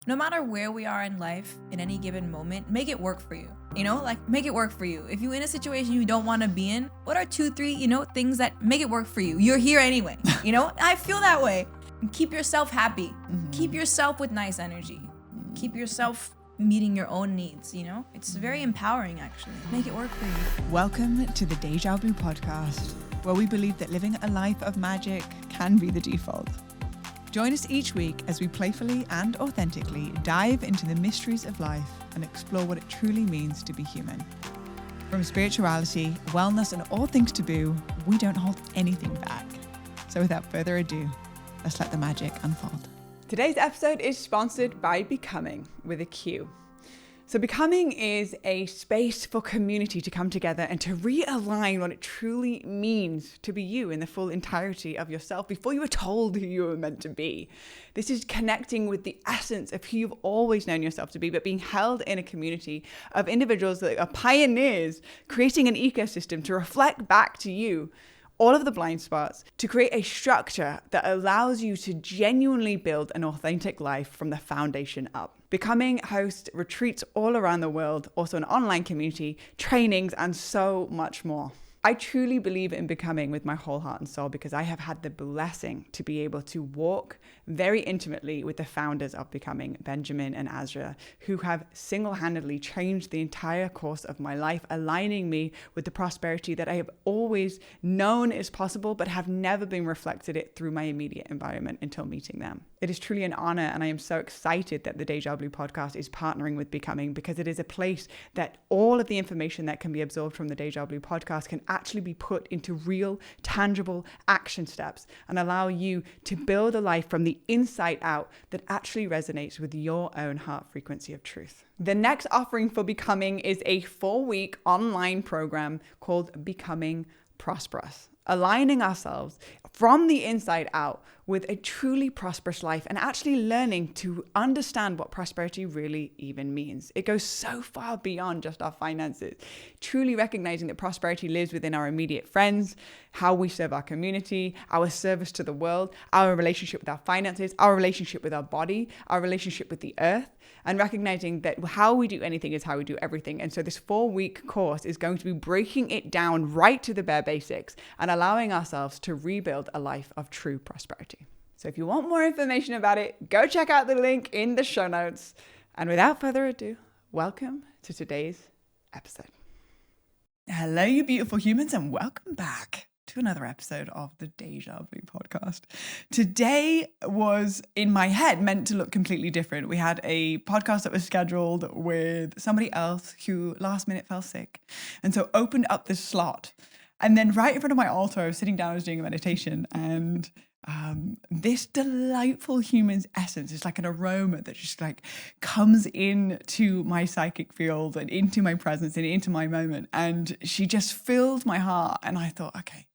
no matter where we are in life in any given moment, make it work for you. Make it work for you. If you're in a situation you don't want to be in, what are 2, 3, things that make it work for you? You're here anyway. I feel that way. Keep yourself happy. Mm-hmm. Keep yourself with nice energy. Keep yourself meeting your own needs. It's very empowering, actually. Make it work for you. Welcome to the Deja Blu Podcast, where we believe that living a life of magic can be the default. Join us each week as we playfully and authentically dive into the mysteries of life and explore what it truly means to be human. From spirituality, wellness, and all things taboo, we don't hold anything back. So without further ado, let's let the magic unfold. Today's episode is sponsored by Becoming with a Q. So Becoming is a space for community to come together and to realign what it truly means to be you in the full entirety of yourself before you were told who you were meant to be. This is connecting with the essence of who you've always known yourself to be, but being held in a community of individuals that are pioneers, creating an ecosystem to reflect back to you all of the blind spots, to create a structure that allows you to genuinely build an authentic life from the foundation up. Becoming hosts retreats all around the world, also an online community, trainings, and so much more. I truly believe in Becoming with my whole heart and soul because I have had the blessing to be able to walk very intimately with the founders of Becoming, Benjamin and Azra, who have single-handedly changed the entire course of my life, aligning me with the prosperity that I have always known is possible, but have never been reflected it through my immediate environment until meeting them. It is truly an honor, and I am so excited that the Deja Blu podcast is partnering with Becoming because it is a place that all of the information that can be absorbed from the Deja Blu podcast can actually be put into real, tangible action steps and allow you to build a life from the inside out that actually resonates with your own heart frequency of truth. The next offering for Becoming is a 4-week online program called Becoming Prosperous, aligning ourselves from the inside out with a truly prosperous life and actually learning to understand what prosperity really even means. It goes so far beyond just our finances, truly recognizing that prosperity lives within our immediate friends, how we serve our community, our service to the world, our relationship with our finances, our relationship with our body, our relationship with the earth, and recognizing that how we do anything is how we do everything. And so this 4-week course is going to be breaking it down right to the bare basics and allowing ourselves to rebuild a life of true prosperity. So if you want more information about it, go check out the link in the show notes. And without further ado, welcome to today's episode. Hello, you beautiful humans, and welcome back to another episode of the Deja Blu podcast. Today was, in my head, meant to look completely different. We had a podcast that was scheduled with somebody else who last minute fell sick. And so opened up this slot. And then right in front of my altar, I was sitting down, I was doing a meditation, and this delightful human's essence is like an aroma that just like comes into my psychic field and into my presence and into my moment. And she just filled my heart. And I thought, okay,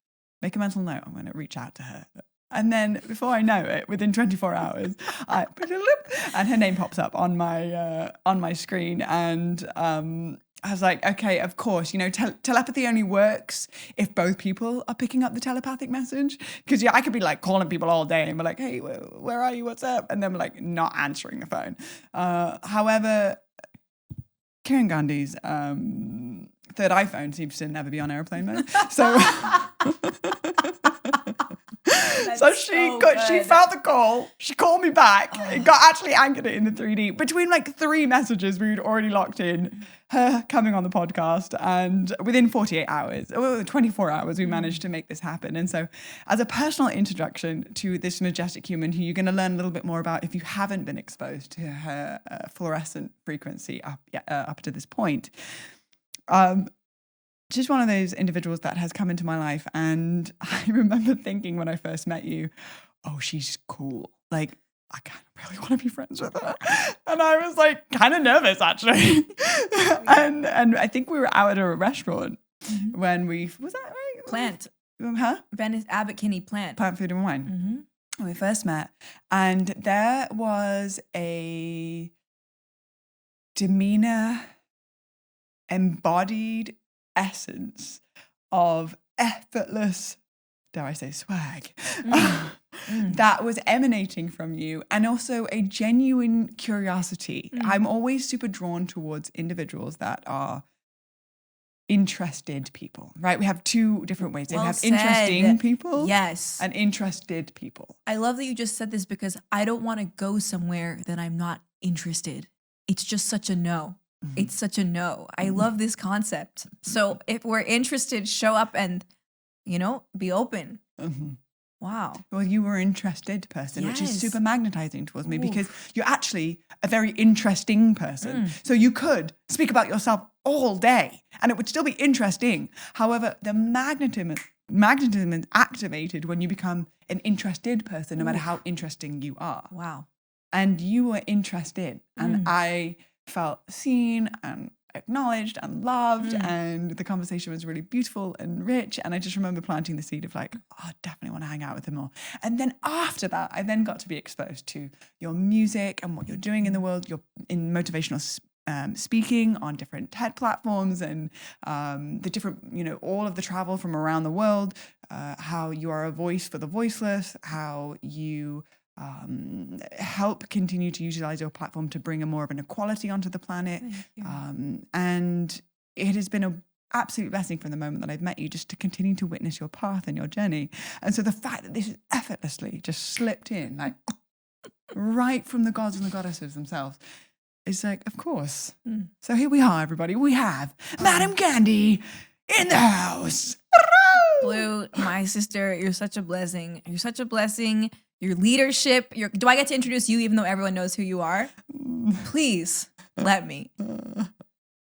make a mental note. I'm going to reach out to her. And then before I know it, within 24 hours, and her name pops up on my screen. And I was like, okay, of course, telepathy only works if both people are picking up the telepathic message. Because I could be like calling people all day and be like, hey, where are you? What's up? And then like not answering the phone. However, Kiran Gandhi's third iPhone seems to never be on airplane mode. So she felt the call. She called me back. It got actually anchored it in the 3D. Between like 3 messages we'd already locked in, her coming on the podcast, and within 48 hours, or 24 hours, we managed to make this happen. And so as a personal introduction to this majestic human who you're going to learn a little bit more about if you haven't been exposed to her fluorescent frequency up to this point, she's one of those individuals that has come into my life. And I remember thinking when I first met you, oh, she's cool. Like, I kind of really want to be friends with her. And I was like kind of nervous actually. and I think we were out at a restaurant when was that right? Plant. Huh? Venice Abbott Kinney Plant. Plant Food and Wine. Mm-hmm. When we first met. And there was a demeanor, embodied essence of effortless dare I say, swag, that was emanating from you, and also a genuine curiosity. I'm always super drawn towards individuals that are interested people, right? We have two different ways. Well we have said. interesting people, Yes, and interested people. I love that you just said this because I don't want to go somewhere that I'm not interested. It's just such a no. It's such a no. I love this concept. So if we're interested, show up and, be open. Wow. Well, you were an interested person, which is Yes. super magnetizing towards me because you're actually a very interesting person. So you could speak about yourself all day and it would still be interesting. However, the magnetism is activated when you become an interested person, no matter how interesting you are. Wow. And you were interested, and I felt seen and acknowledged and loved, and the conversation was really beautiful and rich. And I just remember planting the seed of like, oh, I definitely want to hang out with him more. And then after that, I then got to be exposed to your music and what you're doing in the world. You're in motivational speaking on different TED platforms, and the different, all of the travel from around the world, how you are a voice for the voiceless, how you help continue to utilize your platform to bring a more of an equality onto the planet. And it has been an absolute blessing from the moment that I've met you just to continue to witness your path and your journey. And so the fact that this is effortlessly just slipped in, like right from the gods and the goddesses themselves, is like, of course. So here we are, everybody. We have Madame Gandhi in the house. Blue, my sister, you're such a blessing. You're such a blessing. Your leadership, do I get to introduce you even though everyone knows who you are? Please let me.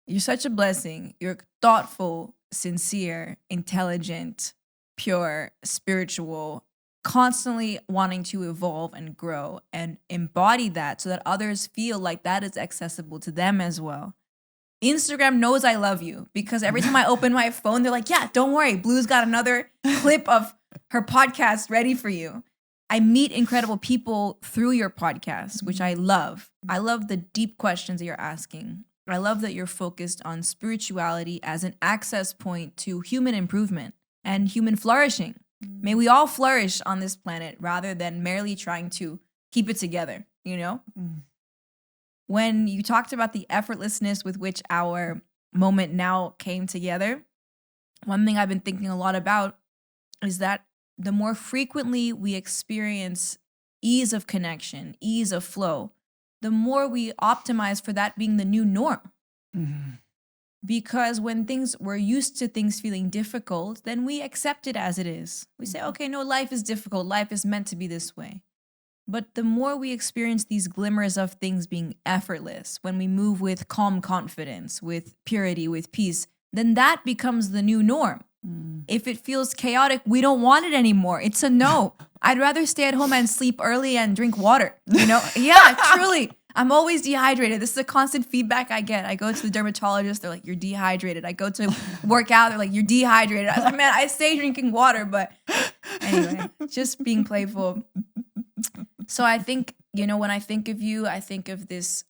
You're such a blessing. You're thoughtful, sincere, intelligent, pure, spiritual, constantly wanting to evolve and grow and embody that so that others feel like that is accessible to them as well. Instagram knows I love you because every time I open my phone, they're like, yeah, don't worry. Blue's got another clip of her podcast ready for you. I meet incredible people through your podcast, which I love. I love the deep questions that you're asking. I love that you're focused on spirituality as an access point to human improvement and human flourishing. May we all flourish on this planet rather than merely trying to keep it together, When you talked about the effortlessness with which our moment now came together, one thing I've been thinking a lot about is that the more frequently we experience ease of connection, ease of flow, the more we optimize for that being the new norm. Because when we're used to things feeling difficult, then we accept it as it is. We say, okay, no, life is difficult. Life is meant to be this way. But the more we experience these glimmers of things being effortless, when we move with calm confidence, with purity, with peace, then that becomes the new norm. If it feels chaotic, we don't want it anymore. It's a no. I'd rather stay at home and sleep early and drink water, Yeah, truly. I'm always dehydrated. This is a constant feedback I get. I go to the dermatologist. They're like, you're dehydrated. I go to work out. They're like, you're dehydrated. I was like, man, I stay drinking water. But anyway, just being playful. So I think, when I think of you, I think of this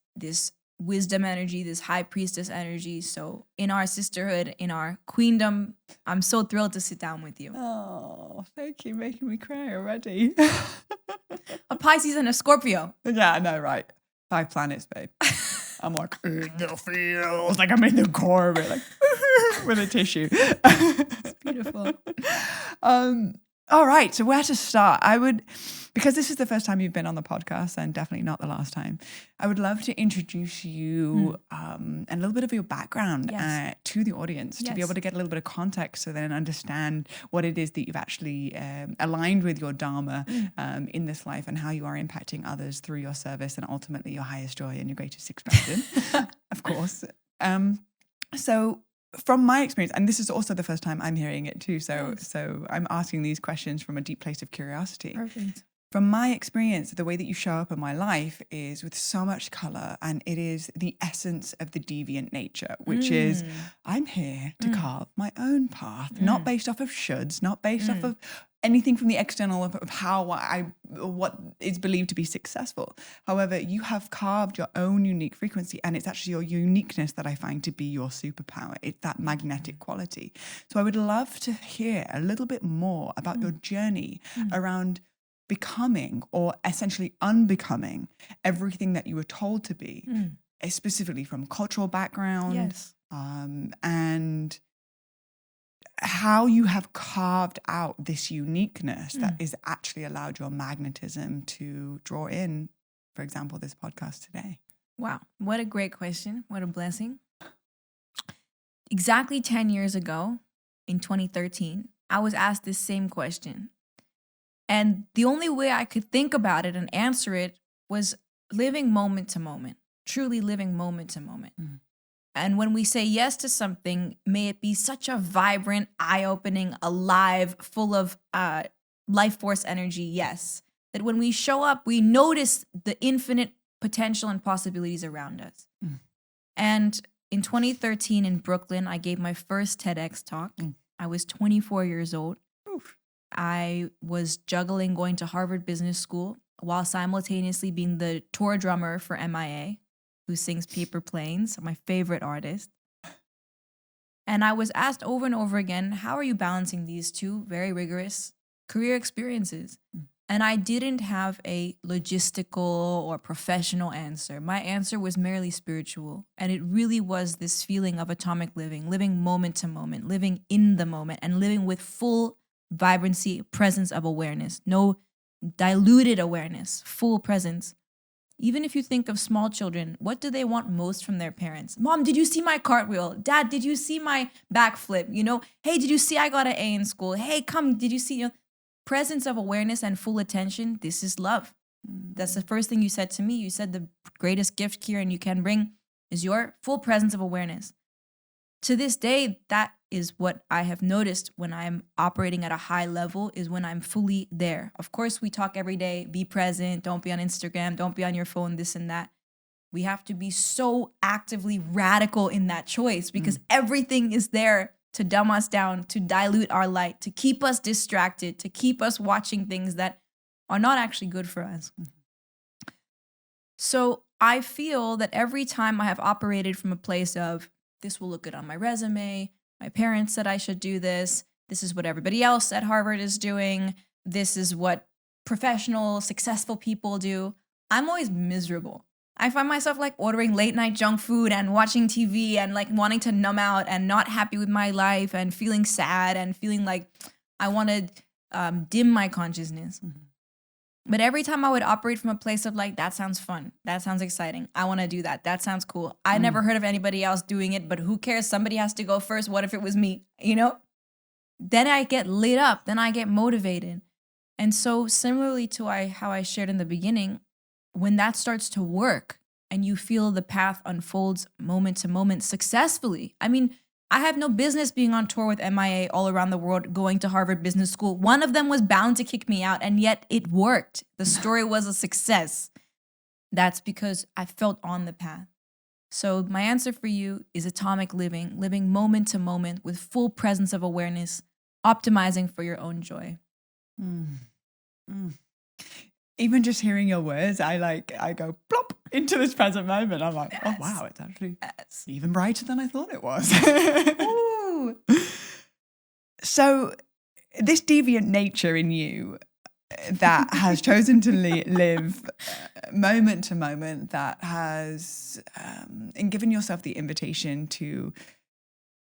wisdom energy, this high priestess energy. So in our sisterhood, in our queendom, I'm so thrilled to sit down with you. Oh, thank you. Making me cry already. A Pisces and a Scorpio. Yeah, I know, right? 5 planets, babe. I'm like, in the fields. Like I'm in the core of it, like with a tissue. It's beautiful. All right, so where to start? Because this is the first time you've been on the podcast and definitely not the last time, I would love to introduce you and a little bit of your background to the audience to be able to get a little bit of context so then understand what it is that you've actually aligned with your dharma in this life and how you are impacting others through your service and ultimately your highest joy and your greatest expression, of course. So from my experience, and this is also the first time I'm hearing it too, so I'm asking these questions from a deep place of curiosity. Perfect. From my experience, the way that you show up in my life is with so much color, and it is the essence of the deviant nature, which is I'm here to carve my own path, not based off of shoulds, not based off of anything from the external of how what is believed to be successful. However, you have carved your own unique frequency, and it's actually your uniqueness that I find to be your superpower. It's that magnetic quality. So I would love to hear a little bit more about your journey around becoming, or essentially unbecoming, everything that you were told to be, specifically from cultural background, and how you have carved out this uniqueness that is actually allowed your magnetism to draw in, for example, this podcast today. Wow. What a great question. What a blessing. Exactly 10 years ago, in 2013, I was asked this same question. And the only way I could think about it and answer it was living moment to moment, truly living moment to moment. And when we say yes to something, may it be such a vibrant, eye-opening, alive, full of life force energy, yes, that when we show up, we notice the infinite potential and possibilities around us. And in 2013 in Brooklyn, I gave my first TEDx talk. I was 24 years old. I was juggling going to Harvard Business School while simultaneously being the tour drummer for MIA, who sings Paper Planes, my favorite artist. And I was asked over and over again, how are you balancing these two very rigorous career experiences? And I didn't have a logistical or professional answer. My answer was merely spiritual. And it really was this feeling of atomic living, living moment to moment, living in the moment, and living with full vibrancy, presence of awareness, no diluted awareness, full presence. Even if you think of small children, what do they want most from their parents? Mom, did you see my cartwheel? Dad, did you see my backflip? Hey, did you see I got an A in school? Hey, come, did you see? Presence of awareness and full attention. This is love. That's the first thing you said to me. You said the greatest gift, Kiran, you can bring is your full presence of awareness. To this day, that is what I have noticed when I'm operating at a high level, is when I'm fully there. Of course, we talk every day, be present, don't be on Instagram, don't be on your phone, this and that. We have to be so actively radical in that choice because everything is there to dumb us down, to dilute our light, to keep us distracted, to keep us watching things that are not actually good for us. So I feel that every time I have operated from a place of, this will look good on my resume, my parents said I should do this is what everybody else at Harvard is doing, this is what professional, successful people do, I'm always miserable. I find myself like ordering late night junk food and watching TV and like wanting to numb out and not happy with my life and feeling sad and feeling like I want to dim my consciousness. But every time I would operate from a place of like, that sounds fun. That sounds exciting. I want to do that. That sounds cool. I never heard of anybody else doing it, but who cares? Somebody has to go first. What if it was me? Then I get lit up. Then I get motivated. And so similarly to how I shared in the beginning, when that starts to work and you feel the path unfolds moment to moment successfully, I mean, I have no business being on tour with MIA all around the world, going to Harvard Business School. One of them was bound to kick me out, and yet it worked. The story was a success. That's because I felt on the path. So my answer for you is atomic living, living moment to moment with full presence of awareness, optimizing for your own joy. Even just hearing your words, I go plop into this present moment. I'm like, oh wow, it's actually even brighter than I thought it was. Ooh. So this deviant nature in you that has chosen to live moment to moment, that has and given yourself the invitation to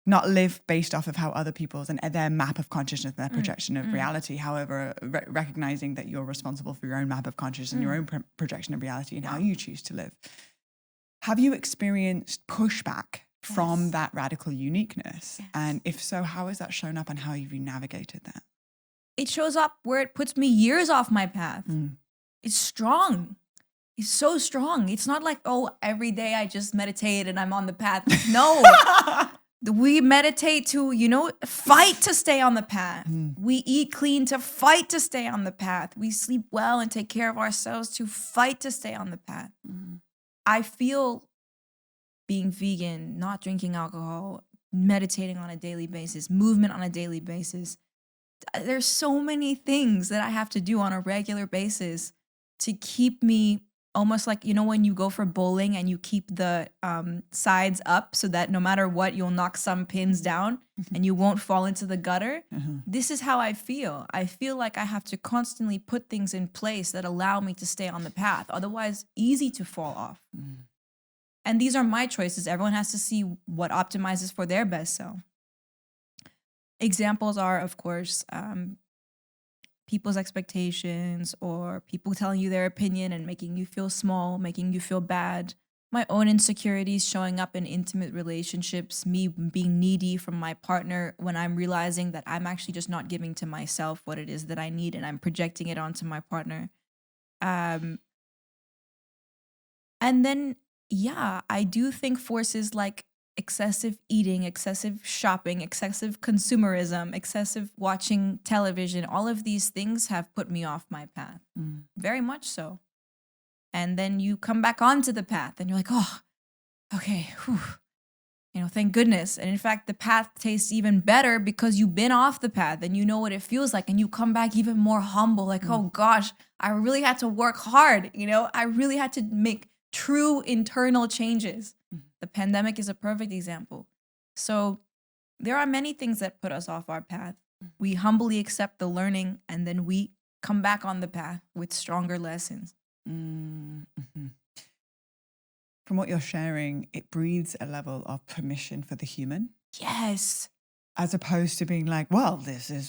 not live based off of how other people's and their map of consciousness and their projection of reality. However, recognizing that you're responsible for your own map of consciousness and your own projection of reality and how you choose to live. Have you experienced pushback from that radical uniqueness? Yes. And if so, how has that shown up and how have you navigated that? It shows up where it puts me years off my path. It's strong. It's so strong. It's not like, oh, every day I just meditate and I'm on the path. No. We meditate to, fight to stay on the path. We eat clean to fight to stay on the path. We sleep well and take care of ourselves to fight to stay on the path. I feel being vegan, not drinking alcohol, meditating on a daily basis, movement on a daily basis, there's so many things that I have to do on a regular basis to keep me almost like, when you go for bowling and you keep the sides up so that no matter what, you'll knock some pins down and you won't fall into the gutter. This is how I feel. I feel like I have to constantly put things in place that allow me to stay on the path. Otherwise, easy to fall off. And these are my choices. Everyone has to see what optimizes for their best self. Examples are, of course, people's expectations or people telling you their opinion and making you feel small, making you feel bad. My own insecurities showing up in intimate relationships, me being needy from my partner when I'm realizing that I'm actually just not giving to myself what it is that I need and I'm projecting it onto my partner. And then, I do think forces like excessive eating, excessive shopping, excessive consumerism, excessive watching television, all of these things have put me off my path. Very much so. And then you come back onto the path and you're like, oh, okay, whew. Thank goodness. And in fact, the path tastes even better because you've been off the path and you know what it feels like and you come back even more humble, like, oh gosh, I really had to work hard. I really had to make true internal changes. The pandemic is a perfect example. So there are many things that put us off our path. We humbly accept the learning and then we come back on the path with stronger lessons. Mm-hmm. From what you're sharing, it breathes a level of permission for the human. Yes. As opposed to being like, well,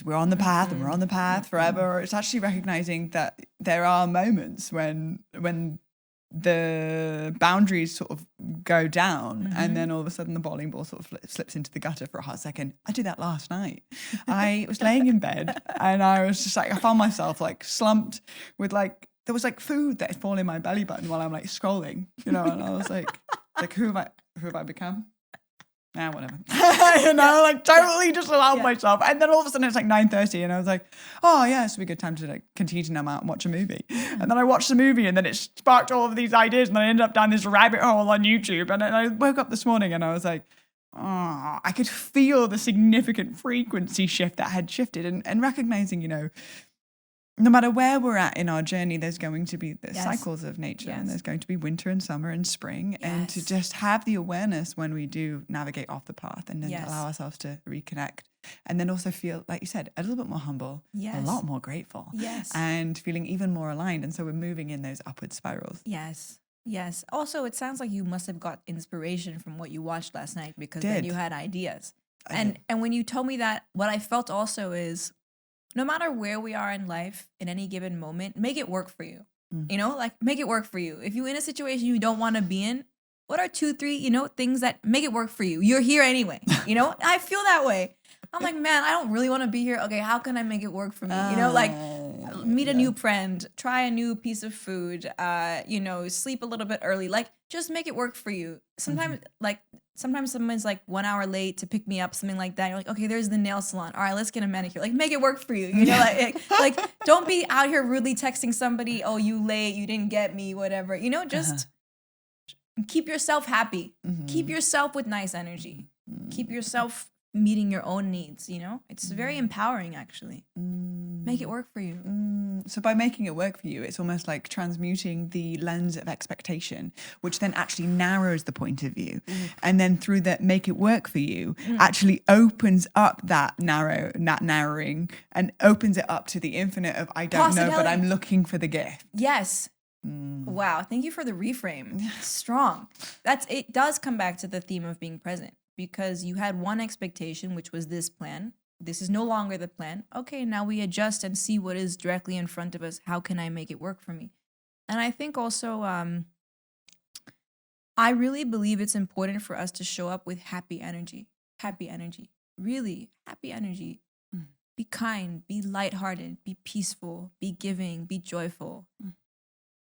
we're on the path and we're on the path forever. It's actually recognizing that there are moments when the boundaries sort of go down and then all of a sudden the bowling ball sort of slips into the gutter for a hot second. I did that last night. I was laying in bed and I was just like, I found myself like slumped with like, there was like food that had fallen in my belly button while I'm like scrolling, and I was like who have I become? Whatever. Like totally just allowed myself. And then all of a sudden it's like 9:30 and I was like, oh yeah, this would be a good time to like continue to numb out and watch a movie. And then I watched the movie and then it sparked all of these ideas and then I ended up down this rabbit hole on YouTube. And then I woke up this morning and I was like, oh, I could feel the significant frequency shift that had shifted and recognizing, no matter where we're at in our journey, there's going to be the cycles of nature and there's going to be winter and summer and spring. And to just have the awareness when we do navigate off the path and then allow ourselves to reconnect and then also feel, like you said, a little bit more humble, a lot more grateful and feeling even more aligned. And so we're moving in those upward spirals. Yes. Also, it sounds like you must have got inspiration from what you watched last night because then you had ideas. And when you told me that, what I felt also is, no matter where we are in life, in any given moment, make it work for you. Make it work for you. If you're in a situation you don't want to be in, what are 2, 3, things that make it work for you? You're here anyway. I feel that way. I'm like, man, I don't really want to be here. Okay, how can I make it work for me? Meet a new friend, try a new piece of food, sleep a little bit early. Like, just make it work for you. Sometimes someone's like 1 hour late to pick me up, something like that. You're like, okay, there's the nail salon. All right, let's get a manicure. Like, make it work for you. Like don't be out here rudely texting somebody, oh, you late, you didn't get me, whatever. Just keep yourself happy. Keep yourself with nice energy. Keep yourself meeting your own needs. It's very empowering, actually. Make it work for you. So by making it work for you, it's almost like transmuting the lens of expectation, which then actually narrows the point of view. And then through that make it work for you actually opens up that narrowing and opens it up to the infinite of I don't know, but I'm looking for the gift. Yes. Wow. Thank you for the reframe. Strong. It does come back to the theme of being present because you had one expectation, which was this plan. This is no longer the plan. Okay, now we adjust and see what is directly in front of us. How can I make it work for me? And I think also, I really believe it's important for us to show up with happy energy. Really happy energy. Be kind, be lighthearted, be peaceful, be giving, be joyful.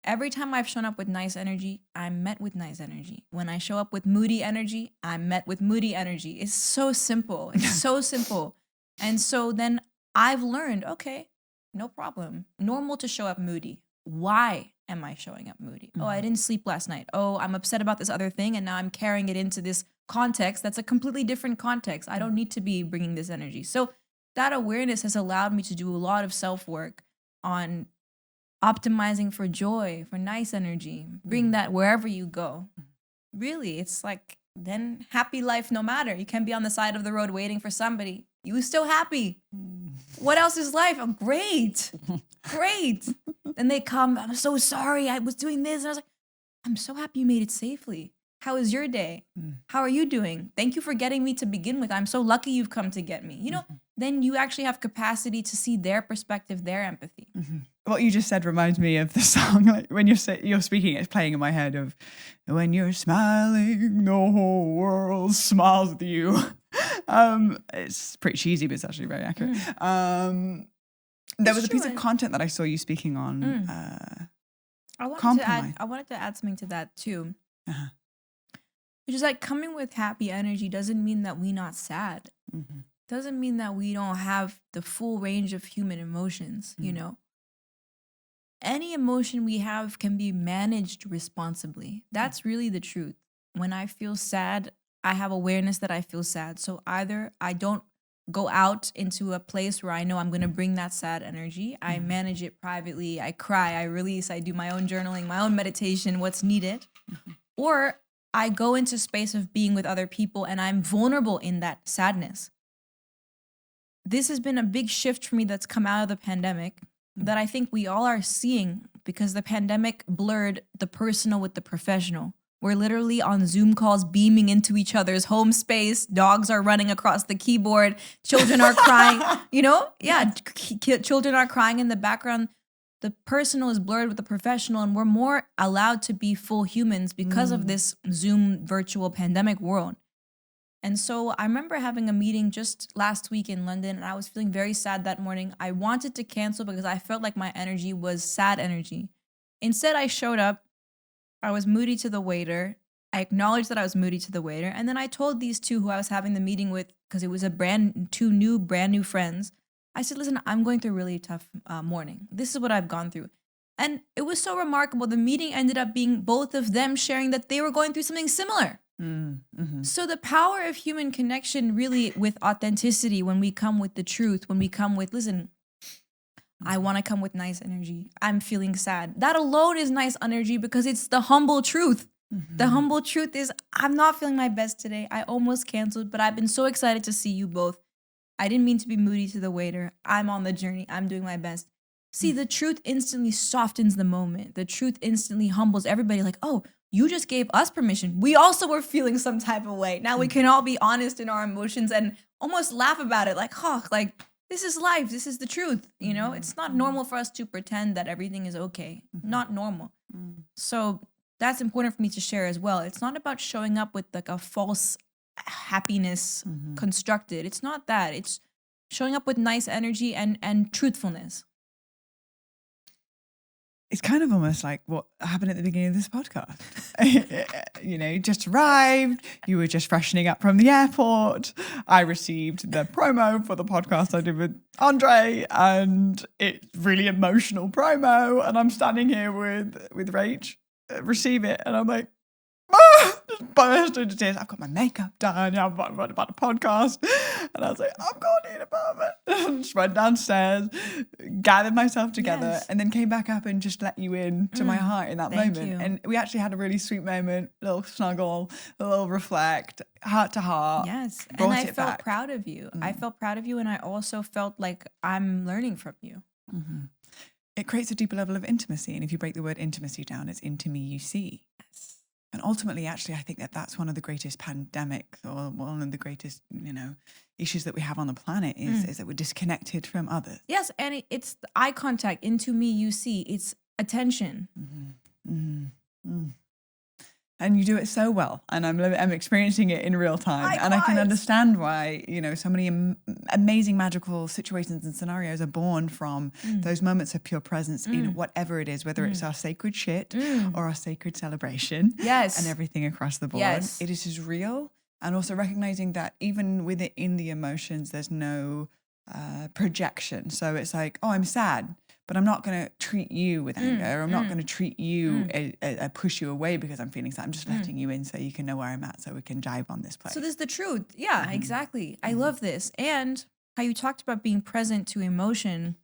Every time I've shown up with nice energy, I'm met with nice energy. When I show up with moody energy, I'm met with moody energy. It's so simple. And so then I've learned, okay, no problem. Normal to show up moody. Why am I showing up moody? Oh, I didn't sleep last night. Oh, I'm upset about this other thing and now I'm carrying it into this context that's a completely different context. I don't need to be bringing this energy. So that awareness has allowed me to do a lot of self-work on optimizing for joy, for nice energy. Bring that wherever you go. Really, it's like then happy life no matter. You can be on the side of the road waiting for somebody. You still happy. What else is life? Oh, great. Great. Then they come, I'm so sorry. I was doing this. And I was like, I'm so happy you made it safely. How is your day? How are you doing? Thank you for getting me to begin with. I'm so lucky you've come to get me. You know, then you actually have capacity to see their perspective, their empathy. What you just said reminds me of the song, like when you're speaking, it's playing in my head of when you're smiling, the whole world smiles with you. It's pretty cheesy, but it's actually very accurate. There was a piece of content that I saw you speaking on. I wanted to add something to that too. Which is like coming with happy energy doesn't mean that we're not sad. Doesn't mean that we don't have the full range of human emotions, you know? Any emotion we have can be managed responsibly. That's really the truth. When I feel sad, I have awareness that I feel sad. So either I don't go out into a place where I know I'm going to bring that sad energy. I manage it privately. I cry, I release, I do my own journaling, my own meditation, what's needed. Or I go into space of being with other people and I'm vulnerable in that sadness. This has been a big shift for me that's come out of the pandemic that I think we all are seeing because the pandemic blurred the personal with the professional. We're literally on Zoom calls beaming into each other's home space. Dogs are running across the keyboard. Children are crying, you know? Yeah, children are crying in the background. The personal is blurred with the professional, and we're more allowed to be full humans because of this Zoom virtual pandemic world. And so I remember having a meeting just last week in London, and I was feeling very sad that morning. I wanted to cancel because I felt like my energy was sad energy. Instead, I showed up. I was moody to the waiter. I acknowledged that I was moody to the waiter. And then I told these two who I was having the meeting with, because it was two brand new friends. I said, listen, I'm going through a really tough morning. This is what I've gone through. And it was so remarkable. The meeting ended up being both of them sharing that they were going through something similar. So the power of human connection really with authenticity, when we come with the truth, when we come with, listen, I want to come with nice energy. I'm feeling sad. That alone is nice energy because it's the humble truth. The humble truth is I'm not feeling my best today. I almost canceled, but I've been so excited to see you both. I didn't mean to be moody to the waiter. I'm on the journey. I'm doing my best. See, the truth instantly softens the moment. The truth instantly humbles everybody like, oh, you just gave us permission. We also were feeling some type of way. Now we can all be honest in our emotions and almost laugh about it like, oh, like, this is life. This is the truth. You know, it's not normal for us to pretend that everything is okay. Not normal. So that's important for me to share as well. It's not about showing up with like a false happiness constructed. It's not that. It's showing up with nice energy and truthfulness. It's kind of almost like what happened at the beginning of this podcast. You know, you just arrived, you were just freshening up from the airport. I received the promo for the podcast I did with Andre, and it's really emotional promo. And I'm standing here with Rach, receive it, and I'm like, just burst into tears. I've got my makeup done. I'm about a podcast. And I was like, I'm going to need a moment. Just went downstairs, gathered myself together, and then came back up and just let you in to my heart in that moment. You. And we actually had a really sweet moment, a little snuggle, a little reflect, heart to heart. Yes. And I felt proud of you. I felt proud of you. And I also felt like I'm learning from you. It creates a deeper level of intimacy. And if you break the word intimacy down, it's into me you see. Yes. And ultimately, actually, I think that that's one of the greatest pandemics, or one of the greatest, you know, issues that we have on the planet is that we're disconnected from others. Yes, and it's the eye contact, into me you see. It's attention. And you do it so well. And I'm experiencing it in real time. Likewise. And I can understand why, you know, so many amazing magical situations and scenarios are born from those moments of pure presence in whatever it is, whether it's our sacred shit or our sacred celebration. Yes. And everything across the board. Yes. It is just real. And also recognizing that even within the emotions, there's no projection. So it's like, oh, I'm sad, but I'm not going to treat you with anger. I'm not going to treat you, push you away because I'm feeling sad. I'm just letting you in so you can know where I'm at, so we can jive on this place. So this is the truth. Yeah, exactly. I love this. And how you talked about being present to emotion.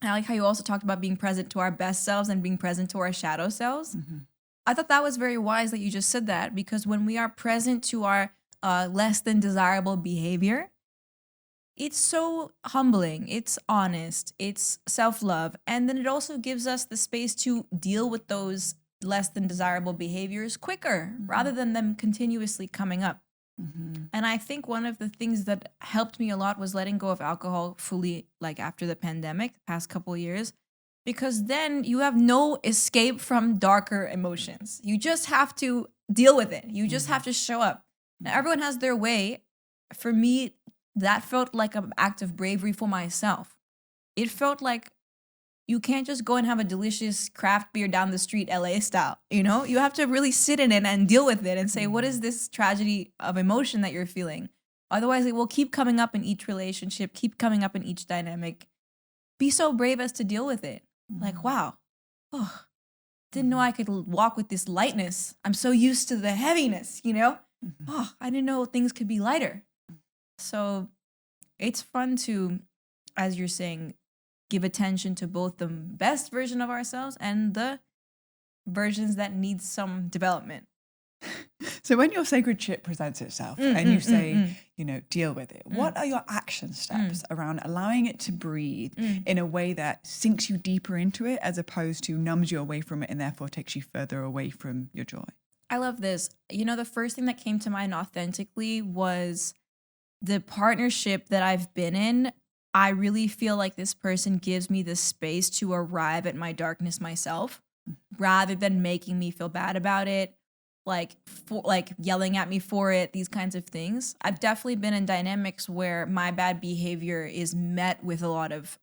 I like how you also talked about being present to our best selves and being present to our shadow selves. I thought that was very wise that you just said that, because when we are present to our less than desirable behavior, it's so humbling, it's honest, it's self-love. And then it also gives us the space to deal with those less than desirable behaviors quicker rather than them continuously coming up. And I think one of the things that helped me a lot was letting go of alcohol fully, like after the pandemic, past couple of years, because then you have no escape from darker emotions. You just have to deal with it. You just have to show up. Now, everyone has their way. For me, that felt like an act of bravery for myself. It felt like you can't just go and have a delicious craft beer down the street, LA style. You know, you have to really sit in it and deal with it and say, what is this tragedy of emotion that you're feeling? Otherwise, it will keep coming up in each relationship, keep coming up in each dynamic. Be so brave as to deal with it. Like, wow, didn't know I could walk with this lightness. I'm so used to the heaviness, you know? I didn't know things could be lighter. So it's fun to, as you're saying, give attention to both the best version of ourselves and the versions that need some development. So when your sacred shit presents itself and you say, you know, deal with it, what are your action steps around allowing it to breathe in a way that sinks you deeper into it as opposed to numbs you away from it and therefore takes you further away from your joy? I love this. You know, the first thing that came to mind authentically was the partnership that I've been in. I really feel like this person gives me the space to arrive at my darkness myself rather than making me feel bad about it, like yelling at me for it, these kinds of things. I've definitely been in dynamics where my bad behavior is met with a lot of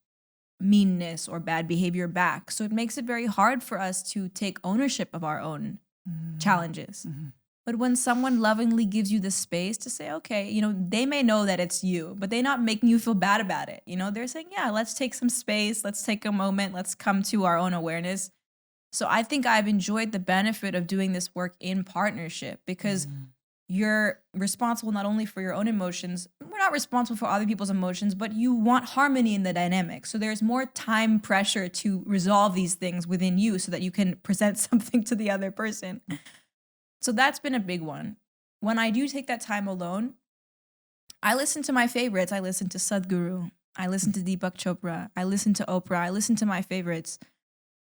meanness or bad behavior back. So it makes it very hard for us to take ownership of our own challenges. But when someone lovingly gives you the space to say, okay, you know, they may know that it's you, but they're not making you feel bad about it. You know, they're saying, yeah, let's take some space. Let's take a moment. Let's come to our own awareness. So I think I've enjoyed the benefit of doing this work in partnership because you're responsible not only for your own emotions. We're not responsible for other people's emotions, but you want harmony in the dynamic. So there's more time pressure to resolve these things within you so that you can present something to the other person. So that's been a big one. When I do take that time alone, I listen to my favorites. I listen to Sadhguru. I listen to Deepak Chopra. I listen to Oprah. I listen to my favorites.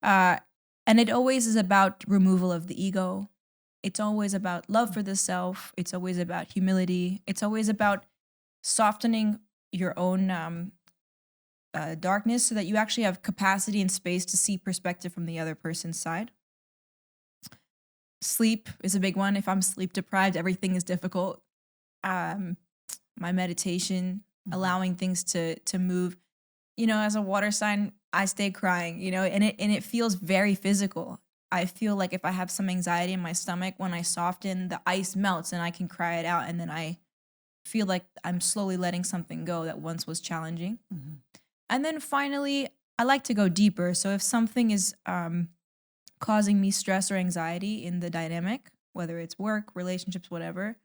And it always is about removal of the ego. It's always about love for the self. It's always about humility. It's always about softening your own darkness so that you actually have capacity and space to see perspective from the other person's side. Sleep is a big one. If I'm sleep deprived, everything is difficult. My meditation, allowing things to move. You know, as a water sign, I stay crying, you know, and it feels very physical. I feel like if I have some anxiety in my stomach, when I soften, the ice melts and I can cry it out. And then I feel like I'm slowly letting something go that once was challenging. And then finally, I like to go deeper. So if something is causing me stress or anxiety in the dynamic, whether it's work, relationships, whatever,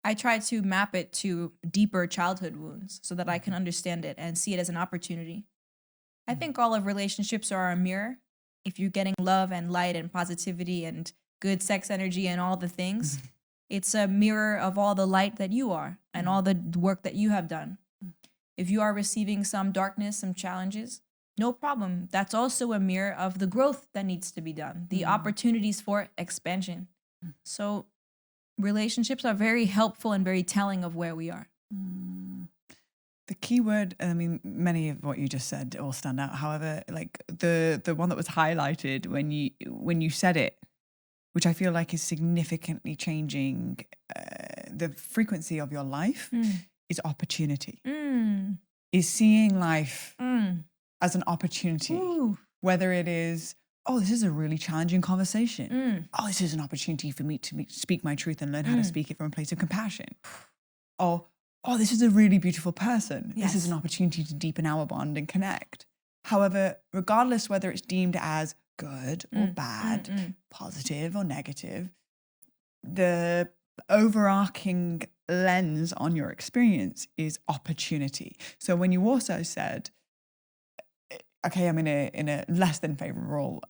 I try to map it to deeper childhood wounds so that I can understand it and see it as an opportunity. I think all of relationships are a mirror. If you're getting love and light and positivity and good sex energy and all the things, it's a mirror of all the light that you are and all the work that you have done. If you are receiving some darkness, some challenges, no problem. That's also a mirror of the growth that needs to be done, the opportunities for expansion. So relationships are very helpful and very telling of where we are. The key word, I mean, many of what you just said all stand out. However, like the one that was highlighted when you said it, which I feel like is significantly changing the frequency of your life, is opportunity. Is seeing life as an opportunity, whether it is, oh, this is a really challenging conversation. Oh, this is an opportunity for me to speak my truth and learn how to speak it from a place of compassion. Or, oh, this is a really beautiful person. Yes. This is an opportunity to deepen our bond and connect. However, regardless whether it's deemed as good or bad, positive or negative, the overarching lens on your experience is opportunity. So when you also said, okay, I'm in a less than favorable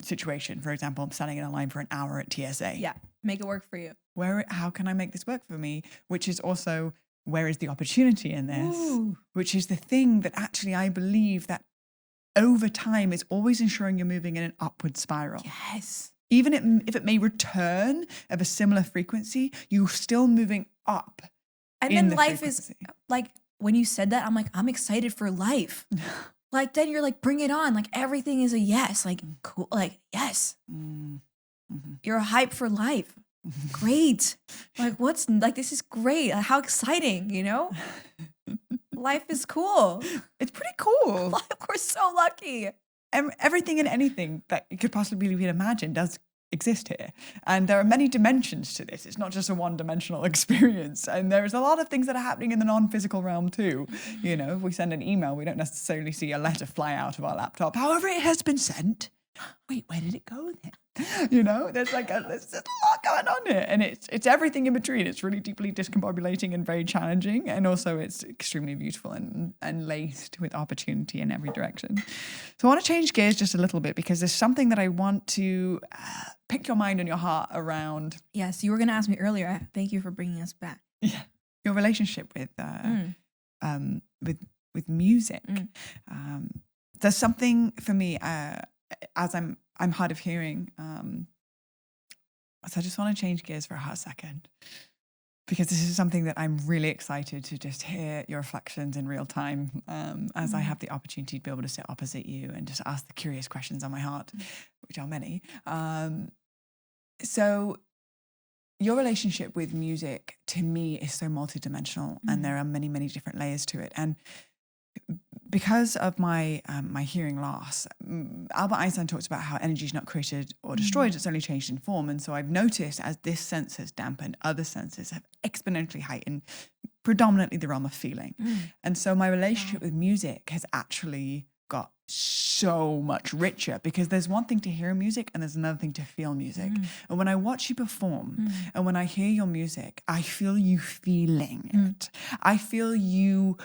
situation. For example, I'm standing in a line for an hour at TSA. Yeah, make it work for you. How can I make this work for me? Which is also, where is the opportunity in this? Ooh. Which is the thing that actually I believe that over time is always ensuring you're moving in an upward spiral. Yes. Even if it may return of a similar frequency, you're still moving up. And then life is like, when you said that, I'm like, I'm excited for life. Like, then you're like, bring it on. Like, everything is a yes. Like, cool. Like, yes. Mm-hmm. You're hype for life. Great. Like, this is great. Like, how exciting, you know? Life is cool. It's pretty cool. Like, we're so lucky. Everything and anything that you could possibly even imagine does exist here. And there are many dimensions to this. It's not just a one-dimensional experience. And there's a lot of things that are happening in the non-physical realm too. You know, if we send an email, we don't necessarily see a letter fly out of our laptop. However, it has been sent. Wait, where did it go then? You know, there's a lot going on here. And it's everything in between. It's really deeply discombobulating and very challenging. And also it's extremely beautiful and laced with opportunity in every direction. So I want to change gears just a little bit because there's something that I want to pick your mind and your heart around. Yes, you were going to ask me earlier. Thank you for bringing us back. Yeah, your relationship with music. There's something for me as I'm hard of hearing. So I just want to change gears for a hot second because this is something that I'm really excited to just hear your reflections in real time as I have the opportunity to be able to sit opposite you and just ask the curious questions on my heart, which are many. So your relationship with music to me is so multidimensional and there are many, many different layers to it. And because of my hearing loss, Albert Einstein talks about how energy is not created or destroyed, it's only changed in form. And so I've noticed as this sense has dampened, other senses have exponentially heightened, predominantly the realm of feeling. And so my relationship with music has actually got so much richer because there's one thing to hear music and there's another thing to feel music. And when I watch you perform and when I hear your music, I feel you feeling it. I feel you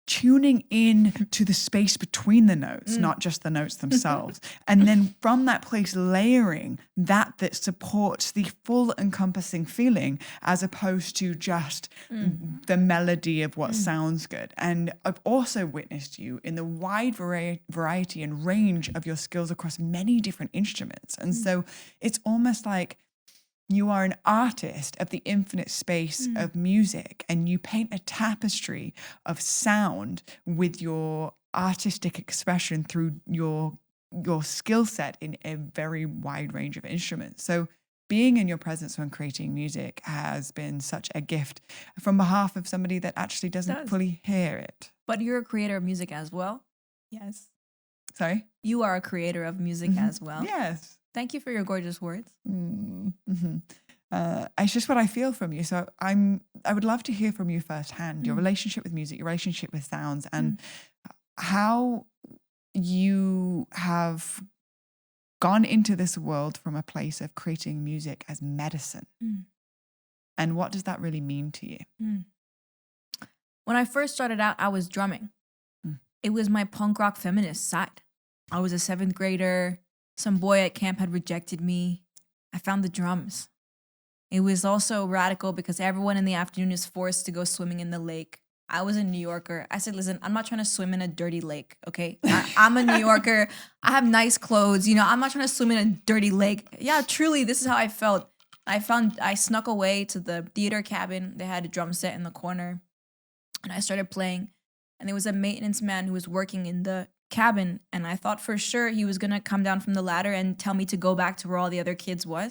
tuning in to the space between the notes, not just the notes themselves. And then from that place, layering that supports the full encompassing feeling as opposed to just the melody of what sounds good. And I've also witnessed you in the wide variety and range of your skills across many different instruments. And so it's almost like you are an artist of the infinite space of music and you paint a tapestry of sound with your artistic expression through your skill set in a very wide range of instruments. So being in your presence when creating music has been such a gift from behalf of somebody that actually doesn't fully hear it. But you're a creator of music as well. Yes. Sorry? You are a creator of music as well. Yes. Thank you for your gorgeous words. It's just what I feel from you. So I would love to hear from you firsthand, your relationship with music, your relationship with sounds, and how you have gone into this world from a place of creating music as medicine. And what does that really mean to you? When I first started out, I was drumming. It was my punk rock feminist side. I was a 7th grader. Some boy at camp had rejected me. I found the drums. It was also radical because everyone in the afternoon is forced to go swimming in the lake. I was a New Yorker. I said, listen, I'm not trying to swim in a dirty lake, okay? I'm a New Yorker. I have nice clothes. You know, I'm not trying to swim in a dirty lake. Yeah, truly, this is how I felt. I snuck away to the theater cabin. They had a drum set in the corner. And I started playing. And there was a maintenance man who was working in the cabin, and I thought for sure he was gonna come down from the ladder and tell me to go back to where all the other kids were.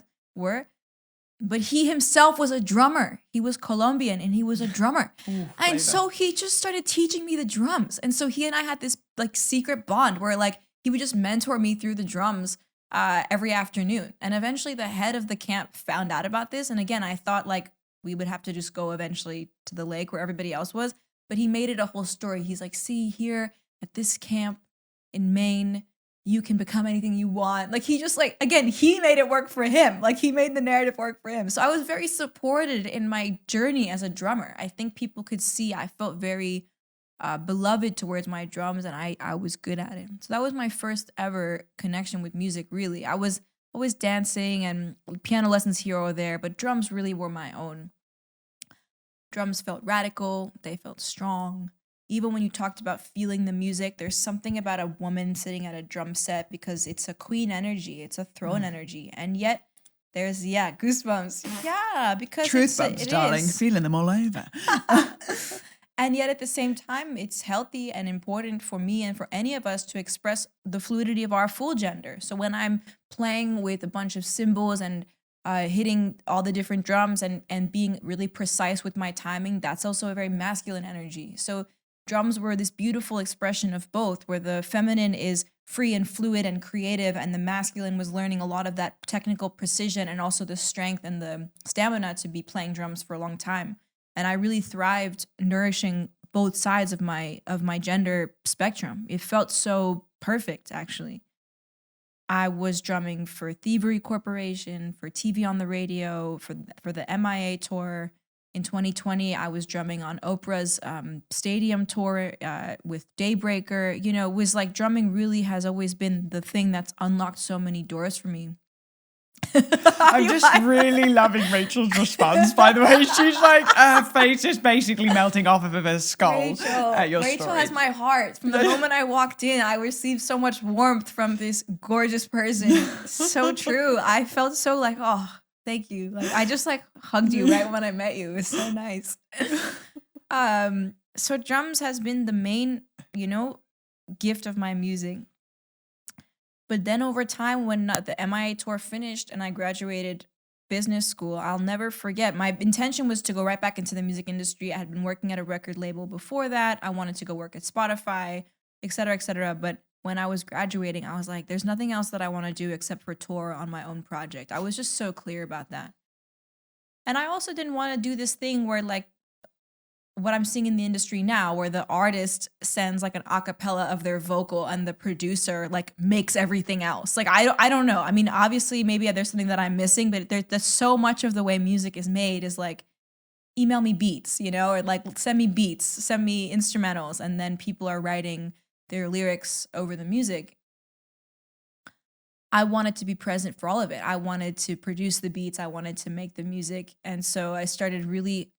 But he himself was a drummer. He was Colombian and he was a drummer. And so he just started teaching me the drums. And so he and I had this like secret bond where like he would just mentor me through the drums every afternoon. And eventually the head of the camp found out about this. And again, I thought like we would have to just go eventually to the lake where everybody else was. But he made it a whole story. He's like, see, here at this camp in Maine, you can become anything you want. Like he just like, again, he made it work for him. Like he made the narrative work for him. So I was very supported in my journey as a drummer. I think people could see I felt very beloved towards my drums, and I was good at it. So that was my first ever connection with music, really. I was always dancing and piano lessons here or there, but drums really were my own. Drums felt radical. They felt strong. Even when you talked about feeling the music, there's something about a woman sitting at a drum set because it's a queen energy. It's a throne energy. And yet there's, goosebumps. Yeah, because Truth bumps, darling. Feeling them all over. And yet at the same time, it's healthy and important for me and for any of us to express the fluidity of our full gender. So when I'm playing with a bunch of cymbals and hitting all the different drums and being really precise with my timing, that's also a very masculine energy. So drums were this beautiful expression of both, where the feminine is free and fluid and creative, and the masculine was learning a lot of that technical precision and also the strength and the stamina to be playing drums for a long time. And I really thrived nourishing both sides of my gender spectrum. It felt so perfect, actually. I was drumming for Thievery Corporation, for TV on the Radio, for the MIA tour. In 2020, I was drumming on Oprah's stadium tour with Daybreaker. You know, it was like drumming really has always been the thing that's unlocked so many doors for me. I'm just really loving Rachel's response, by the way. She's like, her face is basically melting off of her skull at your Rachel story. has my heart. From the moment I walked in, I received so much warmth from this gorgeous person. So true. I felt so like, oh, thank you. Like I just like hugged you right when I met you. It was so nice. So drums has been the main, gift of my music. But then over time, when the MIA tour finished and I graduated business school, I'll never forget. My intention was to go right back into the music industry. I had been working at a record label before that. I wanted to go work at Spotify, et cetera, et cetera. But when I was graduating, I was like, there's nothing else that I want to do except for tour on my own project. I was just so clear about that. And I also didn't want to do this thing where like what I'm seeing in the industry now, where the artist sends like an acapella of their vocal and the producer like makes everything else. Like, I don't know. I mean, obviously maybe there's something that I'm missing, but there's so much of the way music is made is like, email me beats, or like send me beats, send me instrumentals. And then people are writing their lyrics over the music. I wanted to be present for all of it. I wanted to produce the beats. I wanted to make the music. And so I started really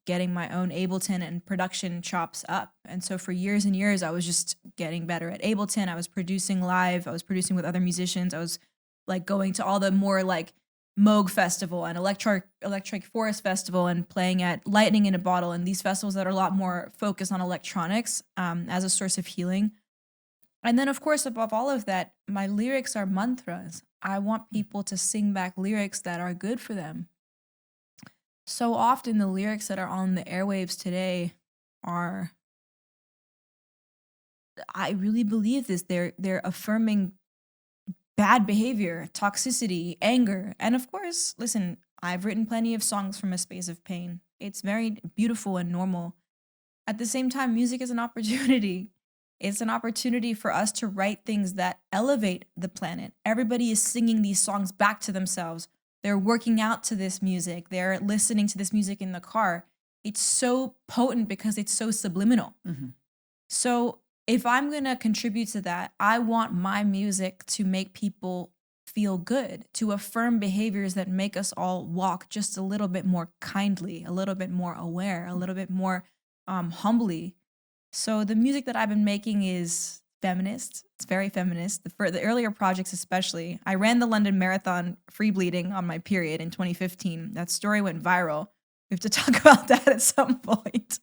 getting my own Ableton and production chops up. And so for years and years, I was just getting better at Ableton. I was producing live. I was producing with other musicians. I was like going to all the more like Moog Festival and Electric Forest Festival and playing at Lightning in a Bottle and these festivals that are a lot more focused on electronics as a source of healing. And then, of course, above all of that, my lyrics are mantras. I want people to sing back lyrics that are good for them. So often the lyrics that are on the airwaves today are, I really believe this, they're affirming bad behavior, toxicity, anger. And of course, listen, I've written plenty of songs from a space of pain. It's very beautiful and normal. At the same time, music is an opportunity. It's an opportunity for us to write things that elevate the planet. Everybody is singing these songs back to themselves. They're working out to this music. They're listening to this music in the car. It's so potent because it's so subliminal. Mm-hmm. So if I'm going to contribute to that, I want my music to make people feel good, to affirm behaviors that make us all walk just a little bit more kindly, a little bit more aware, a little bit more humbly. So the music that I've been making is feminist. It's very feminist. For the earlier projects especially. I ran the London Marathon free bleeding on my period in 2015. That story went viral. We have to talk about that at some point.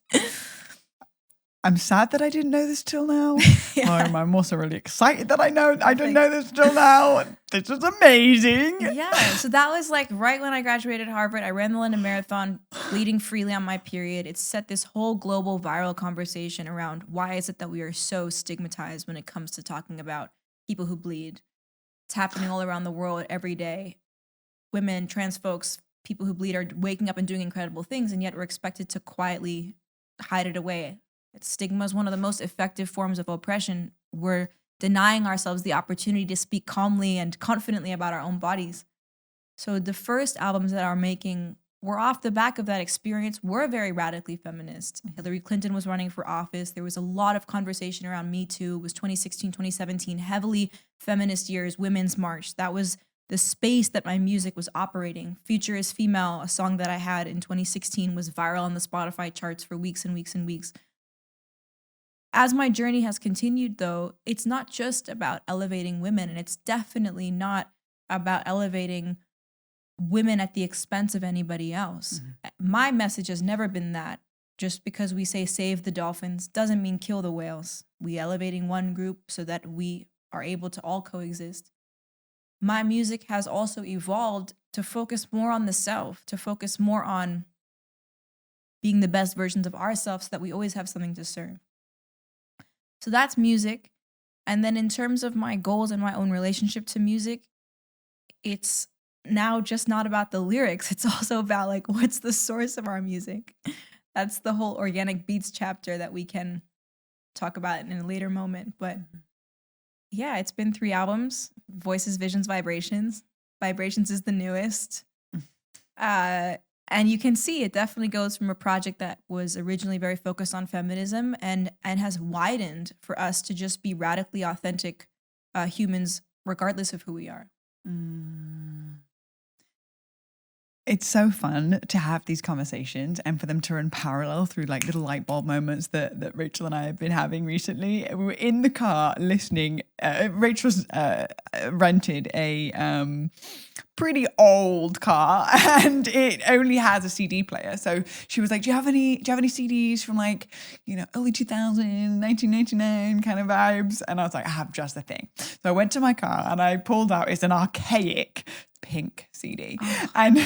I'm sad that I didn't know this till now. Yeah. I'm also really excited that I didn't know this till now. This is amazing. Yeah. So that was like right when I graduated Harvard. I ran the London Marathon, bleeding freely on my period. It set this whole global viral conversation around why is it that we are so stigmatized when it comes to talking about people who bleed. It's happening all around the world every day. Women, trans folks, people who bleed are waking up and doing incredible things, and yet we're expected to quietly hide it away. Stigma is one of the most effective forms of oppression. We're denying ourselves the opportunity to speak calmly and confidently about our own bodies. So the first albums that are making were off the back of that experience, were very radically feminist. Hillary Clinton was running for office. There was a lot of conversation around Me Too. It was 2016, 2017, heavily feminist years, Women's March. That was the space that my music was operating. Future is Female, a song that I had in 2016, was viral on the Spotify charts for weeks and weeks and weeks. As my journey has continued, though, it's not just about elevating women, and it's definitely not about elevating women at the expense of anybody else. My message has never been that. Just because we say save the dolphins doesn't mean kill the whales. We elevating one group so that we are able to all coexist. My music has also evolved to focus more on the self, to focus more on being the best versions of ourselves so that we always have something to serve. So that's music. And then in terms of my goals and my own relationship to music, it's now just not about the lyrics. It's also about like, what's the source of our music? That's the whole organic beats chapter that we can talk about in a later moment. But yeah, it's been 3 albums: Voices, Visions, Vibrations. Vibrations is the newest. And you can see it definitely goes from a project that was originally very focused on feminism and has widened for us to just be radically authentic humans, regardless of who we are. It's so fun to have these conversations and for them to run parallel through like little light bulb moments that Rachel and I have been having recently. We were in the car listening. Rachel's rented a pretty old car and it only has a CD player. So she was like, do you have any CDs from like, early 2000s, 1999 kind of vibes? And I was like, I have just the thing. So I went to my car and I pulled out, it's an archaic Pink CD. And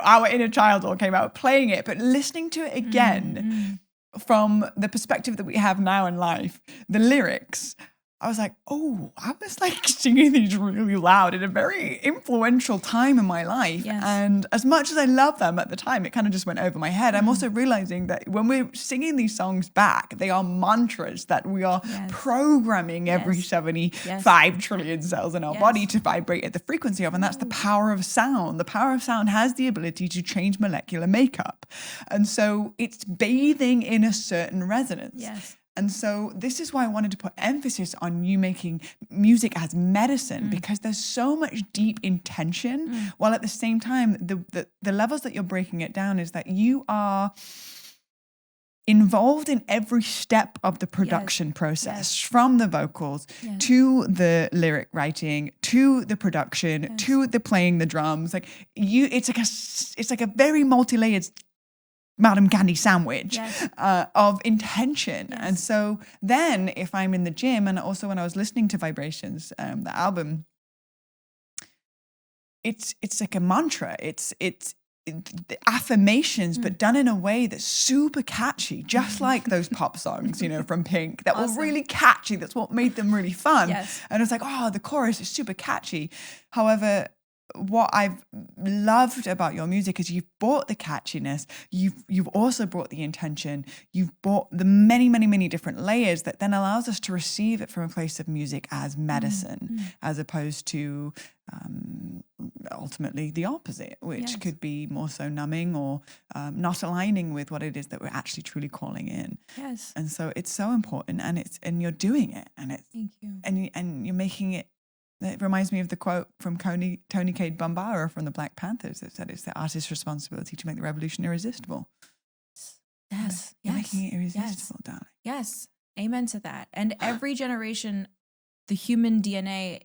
our inner child all came out playing it, but listening to it again from the perspective that we have now in life, the lyrics, I was like, oh, I was like singing these really loud in a very influential time in my life. Yes. And as much as I love them at the time, it kind of just went over my head. I'm also realizing that when we're singing these songs back, they are mantras that we are programming every 75 trillion cells in our body to vibrate at the frequency of. And that's the power of sound. The power of sound has the ability to change molecular makeup. And so it's bathing in a certain resonance. Yes. And so this is why I wanted to put emphasis on you making music as medicine, because there's so much deep intention, while at the same time, the levels that you're breaking it down is that you are involved in every step of the production process, from the vocals to the lyric writing, to the production, to the playing the drums. Like it's like a very multi-layered Madame Gandhi sandwich of intention. Yes. And so then if I'm in the gym, and also when I was listening to Vibrations, the album, it's like a mantra. It's the affirmations, but done in a way that's super catchy, just like those pop songs, from Pink that were really catchy. That's what made them really fun. Yes. And it's like, oh, the chorus is super catchy. However, what I've loved about your music is you've brought the catchiness, you've also brought the intention, you've brought the many, many, many different layers that then allows us to receive it from a place of music as medicine, as opposed to ultimately the opposite, which could be more so numbing or not aligning with what it is that we're actually truly calling in. Yes. And so it's so important, and you're doing it, and it's Thank you. and you're making it. It reminds me of the quote from Tony Cade Bambara from the Black Panthers that said it's the artist's responsibility to make the revolution irresistible. Yes. You're making it irresistible, darling. Yes. Amen to that. And every generation, the human DNA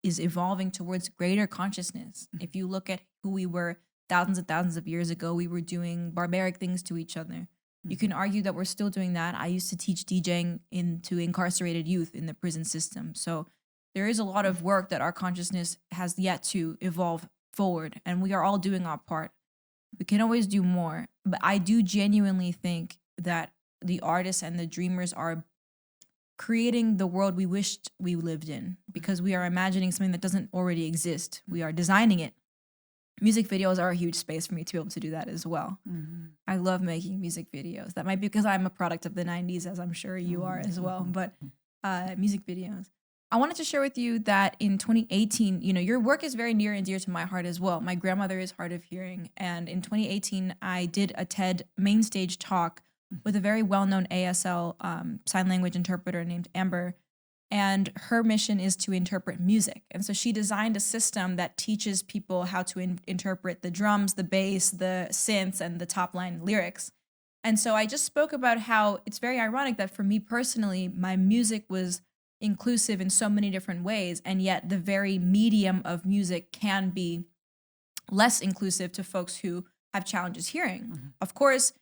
is evolving towards greater consciousness. If you look at who we were thousands and thousands of years ago, we were doing barbaric things to each other. You can argue that we're still doing that. I used to teach DJing to incarcerated youth in the prison system. So there is a lot of work that our consciousness has yet to evolve forward, and we are all doing our part. We can always do more, but I do genuinely think that the artists and the dreamers are creating the world we wished we lived in, because we are imagining something that doesn't already exist. We are designing it. Music videos are a huge space for me to be able to do that as well. I love making music videos. That might be because I'm a product of the 90s, as I'm sure you are as well, but music videos. I wanted to share with you that in 2018, your work is very near and dear to my heart as well. My grandmother is hard of hearing. And in 2018, I did a TED main stage talk with a very well-known ASL sign language interpreter named Amber. And her mission is to interpret music. And so she designed a system that teaches people how to interpret the drums, the bass, the synths, and the top line lyrics. And so I just spoke about how it's very ironic that for me personally, my music was inclusive in so many different ways, and yet the very medium of music can be less inclusive to folks who have challenges hearing. Mm-hmm. Of course,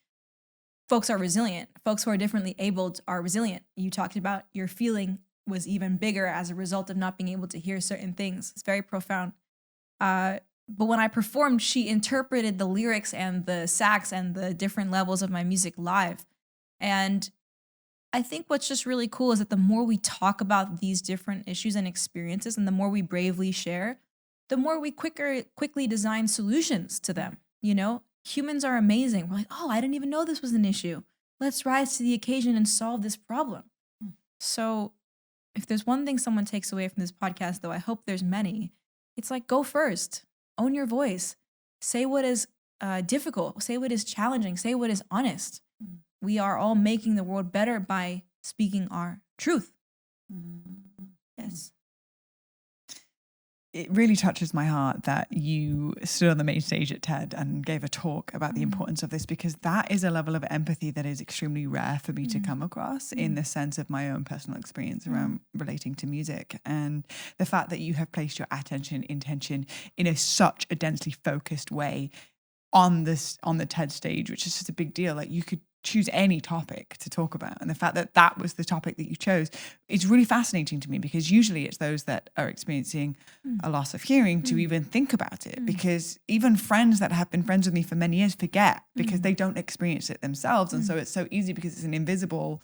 folks are resilient. Folks who are differently abled are resilient. You talked about your feeling was even bigger as a result of not being able to hear certain things. It's very profound. But when I performed, she interpreted the lyrics and the sax and the different levels of my music live. And I think what's just really cool is that the more we talk about these different issues and experiences and the more we bravely share, the more we quickly design solutions to them. Humans are amazing. We're like, oh, I didn't even know this was an issue. Let's rise to the occasion and solve this problem. So if there's one thing someone takes away from this podcast, though I hope there's many, it's like, go first. Own your voice. Say what is difficult. Say what is challenging. Say what is honest. We are all making the world better by speaking our truth. Yes. It really touches my heart that you stood on the main stage at TED and gave a talk about the importance of this, because that is a level of empathy that is extremely rare for me to come across in the sense of my own personal experience around relating to music. And the fact that you have placed your intention in such a densely focused way on the TED stage, which is just a big deal. Like, you could choose any topic to talk about, and the fact that that was the topic that you chose is really fascinating to me, because usually it's those that are experiencing a loss of hearing to even think about it, because even friends that have been friends with me for many years forget, because they don't experience it themselves. And so it's so easy, because it's an invisible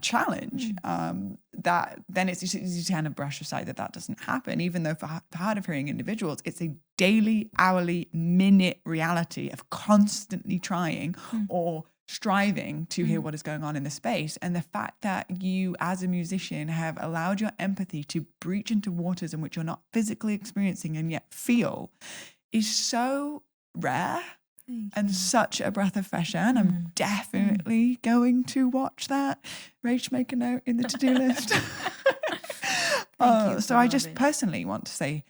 challenge, that then it's just easy to kind of brush aside that doesn't happen, even though for hard of hearing individuals, it's a daily, hourly, minute reality of constantly trying or striving to hear what is going on in the space. And the fact that you as a musician have allowed your empathy to breach into waters in which you're not physically experiencing and yet feel is so rare and such a breath of fresh air. And I'm definitely going to watch that. Rach, make a note in the to-do list. So I just personally want to say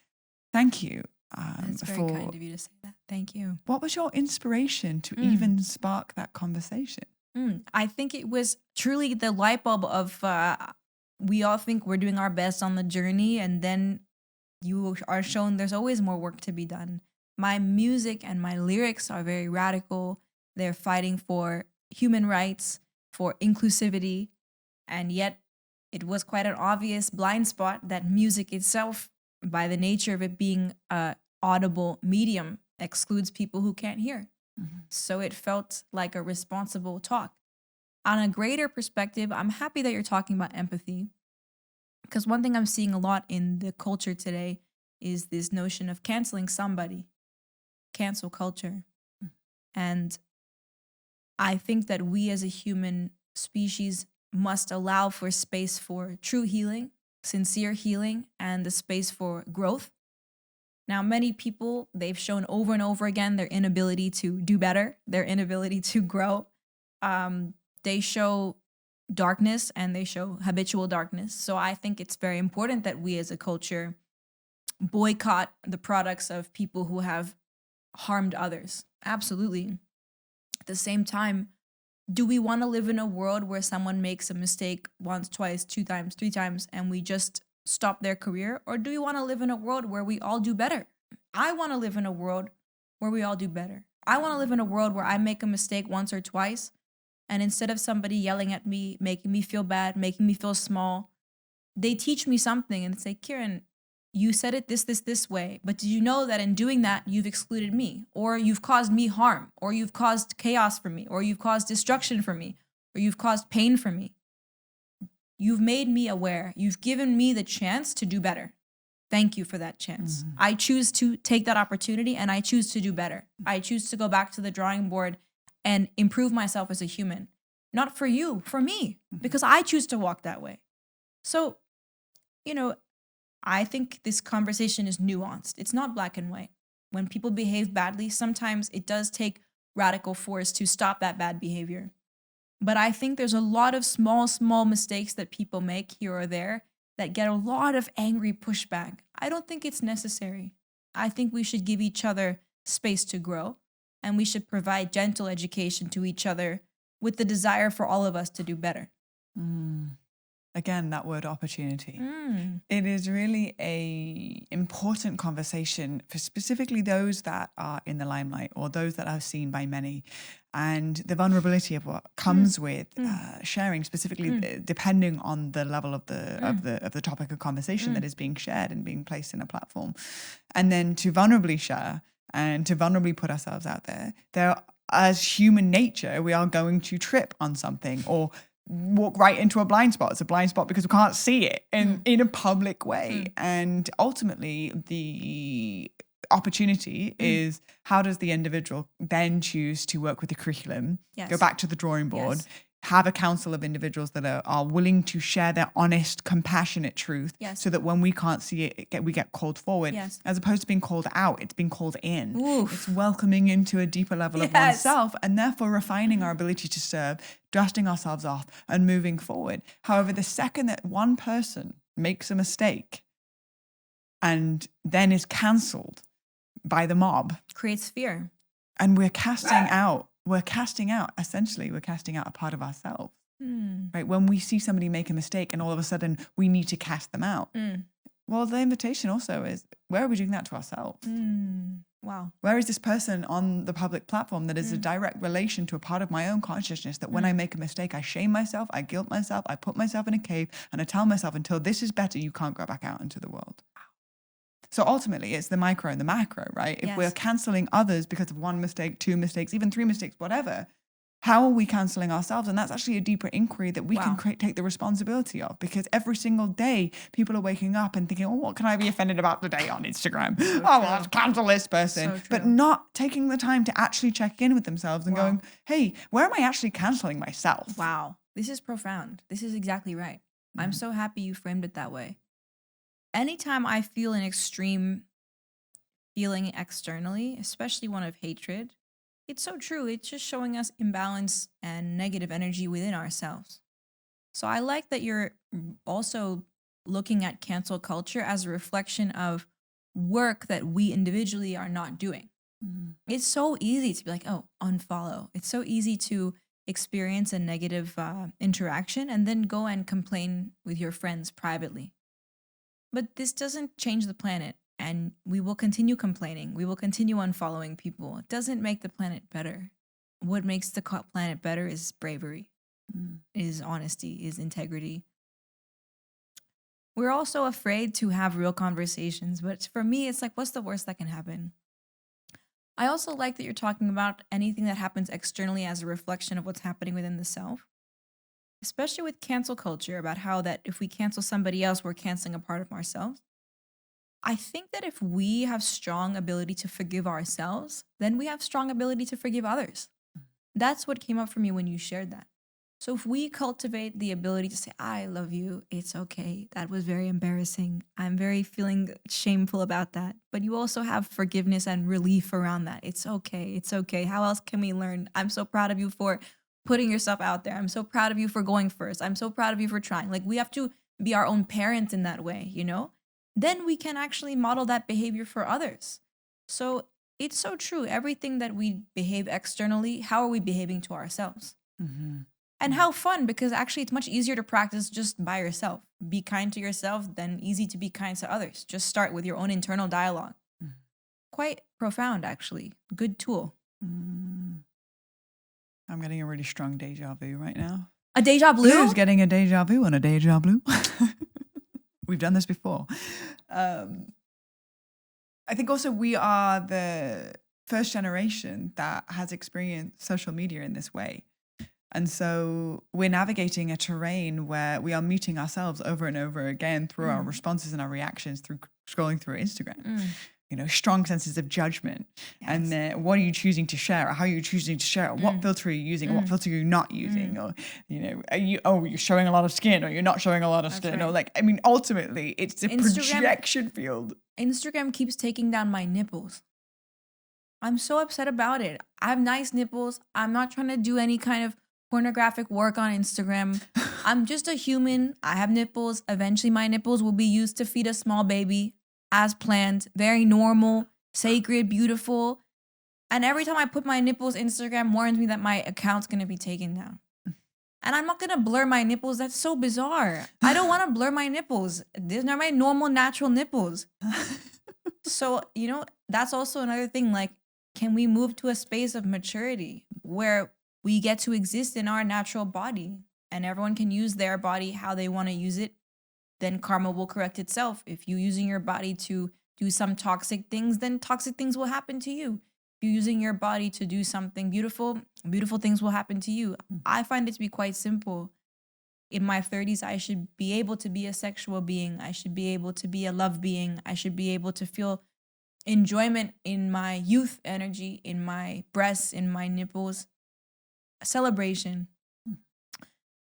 thank you. It's very kind of you to say that. Thank you. What was your inspiration to even spark that conversation? I think it was truly the light bulb of we all think we're doing our best on the journey, and then you are shown there's always more work to be done. My music and my lyrics are very radical. They're fighting for human rights, for inclusivity, and yet it was quite an obvious blind spot that music itself, by the nature of it being an audible medium, excludes people who can't hear. So it felt like a responsible talk. On a greater perspective, I'm happy that you're talking about empathy, because one thing I'm seeing a lot in the culture today is this notion of canceling somebody, cancel culture. And I think that we as a human species must allow for space for true healing, sincere healing, and the space for growth. Now, many people, they've shown over and over again their inability to do better, their inability to grow. They show darkness and they show habitual darkness. So I think it's very important that we as a culture boycott the products of people who have harmed others. Absolutely. At the same time, do we want to live in a world where someone makes a mistake once, twice, 2 times, 3 times, and we just stop their career? Or do we want to live in a world where we all do better? I want to live in a world where we all do better. I want to live in a world where I make a mistake once or twice, and instead of somebody yelling at me, making me feel bad, making me feel small, they teach me something and say, Kiran, you said it this way, but did you know that in doing that, you've excluded me, or you've caused me harm, or you've caused chaos for me, or you've caused destruction for me, or you've caused pain for me. You've made me aware. You've given me the chance to do better. Thank you for that chance. I choose to take that opportunity, and I choose to do better. I choose to go back to the drawing board and improve myself as a human. Not for you, for me, because I choose to walk that way. So, you know, I think this conversation is nuanced. It's not black and white. When people behave badly, sometimes it does take radical force to stop that bad behavior. But I think there's a lot of small mistakes that people make here or there that get a lot of angry pushback. I don't think it's necessary. I think we should give each other space to grow, and we should provide gentle education to each other with the desire for all of us to do better. Again, that word opportunity. It is really a important conversation for specifically those that are in the limelight or those that are seen by many, and the vulnerability of what comes with sharing, specifically depending on the level of the topic of conversation that is being shared and being placed in a platform, and then to vulnerably share and to vulnerably put ourselves out there. As human nature, we are going to trip on something or walk right into a blind spot. It's a blind spot because we can't see it in a public way. And ultimately, the opportunity is, how does the individual then choose to work with the curriculum, go back to the drawing board, have a council of individuals that are willing to share their honest, compassionate truth, so that when we can't see it, we get called forward. As opposed to being called out, it's being called in. It's welcoming into a deeper level of oneself, and therefore refining our ability to serve, dusting ourselves off and moving forward. However, the second that one person makes a mistake and then is cancelled by the mob, creates fear. And we're casting out a part of ourselves, right? When we see somebody make a mistake and all of a sudden we need to cast them out. Well, the invitation also is, where are we doing that to ourselves? Wow. Where is this person on the public platform that is a direct relation to a part of my own consciousness that when I make a mistake, I shame myself, I guilt myself, I put myself in a cave, and I tell myself, until this is better, you can't go back out into the world. So ultimately, it's the micro and the macro, right? If we're cancelling others because of one mistake, two mistakes, even three mistakes, whatever, how are we cancelling ourselves? And that's actually a deeper inquiry that we can take the responsibility of, because every single day people are waking up and thinking, oh, what can I be offended about today on Instagram? Well, let's cancel this person. But not taking the time to actually check in with themselves and going, hey, where am I actually cancelling myself? Wow. This is profound. This is exactly right. I'm so happy you framed it that way. Anytime I feel an extreme feeling externally, especially one of hatred, it's so true. It's just showing us imbalance and negative energy within ourselves. So I like that you're also looking at cancel culture as a reflection of work that we individually are not doing. It's so easy to be like, oh, unfollow. It's so easy to experience a negative interaction and then go and complain with your friends privately. But this doesn't change the planet, and we will continue complaining. We will continue unfollowing people. It doesn't make the planet better. What makes the planet better is bravery, is honesty, is integrity. We're also afraid to have real conversations, but for me, it's like, what's the worst that can happen? I also like that you're talking about anything that happens externally as a reflection of what's happening within the self. Especially with cancel culture, about how that if we cancel somebody else, we're canceling a part of ourselves. I think that if we have strong ability to forgive ourselves, then we have strong ability to forgive others. That's what came up for me when you shared that. So if we cultivate the ability to say, I love you, it's okay, that was very embarrassing, I'm very feeling shameful about that, but you also have forgiveness and relief around that. It's okay. How else can we learn? I'm so proud of you for putting yourself out there. I'm so proud of you for going first. I'm so proud of you for trying. Like, we have to be our own parents in that way, you know? Then we can actually model that behavior for others. So it's so true. Everything that we behave externally, how are we behaving to ourselves? And how fun, because actually it's much easier to practice just by yourself. Be kind to yourself, then easy to be kind to others. Just start with your own internal dialogue. Quite profound, actually. Good tool. I'm getting a really strong deja vu right now. A deja blu? Who's getting a deja vu on a deja blu? We've done this before. I think also we are the first generation that has experienced social media in this way. And so we're navigating a terrain where we are meeting ourselves over and over again through our responses and our reactions, through scrolling through Instagram. strong senses of judgment. Yes. And what are you choosing to share? Or how are you choosing to share? Or what filter are you using? Or what filter are you not using? Or, you're showing a lot of skin, or you're not showing a lot of skin. Right. Or ultimately it's a projection field. Instagram keeps taking down my nipples. I'm so upset about it. I have nice nipples. I'm not trying to do any kind of pornographic work on Instagram. I'm just a human. I have nipples. Eventually my nipples will be used to feed a small baby as planned. Very normal, sacred, beautiful. And every time I put my nipples, Instagram warns me that my account's going to be taken down. And I'm not going to blur my nipples. That's so bizarre. I don't want to blur my nipples. These are my normal, natural nipples. So, that's also another thing. Like, can we move to a space of maturity where we get to exist in our natural body and everyone can use their body how they want to use it? Then karma will correct itself. If you're using your body to do some toxic things, then toxic things will happen to you. If you're using your body to do something beautiful, beautiful things will happen to you. I find it to be quite simple. In my 30s, I should be able to be a sexual being. I should be able to be a love being. I should be able to feel enjoyment in my youth energy, in my breasts, in my nipples. A celebration.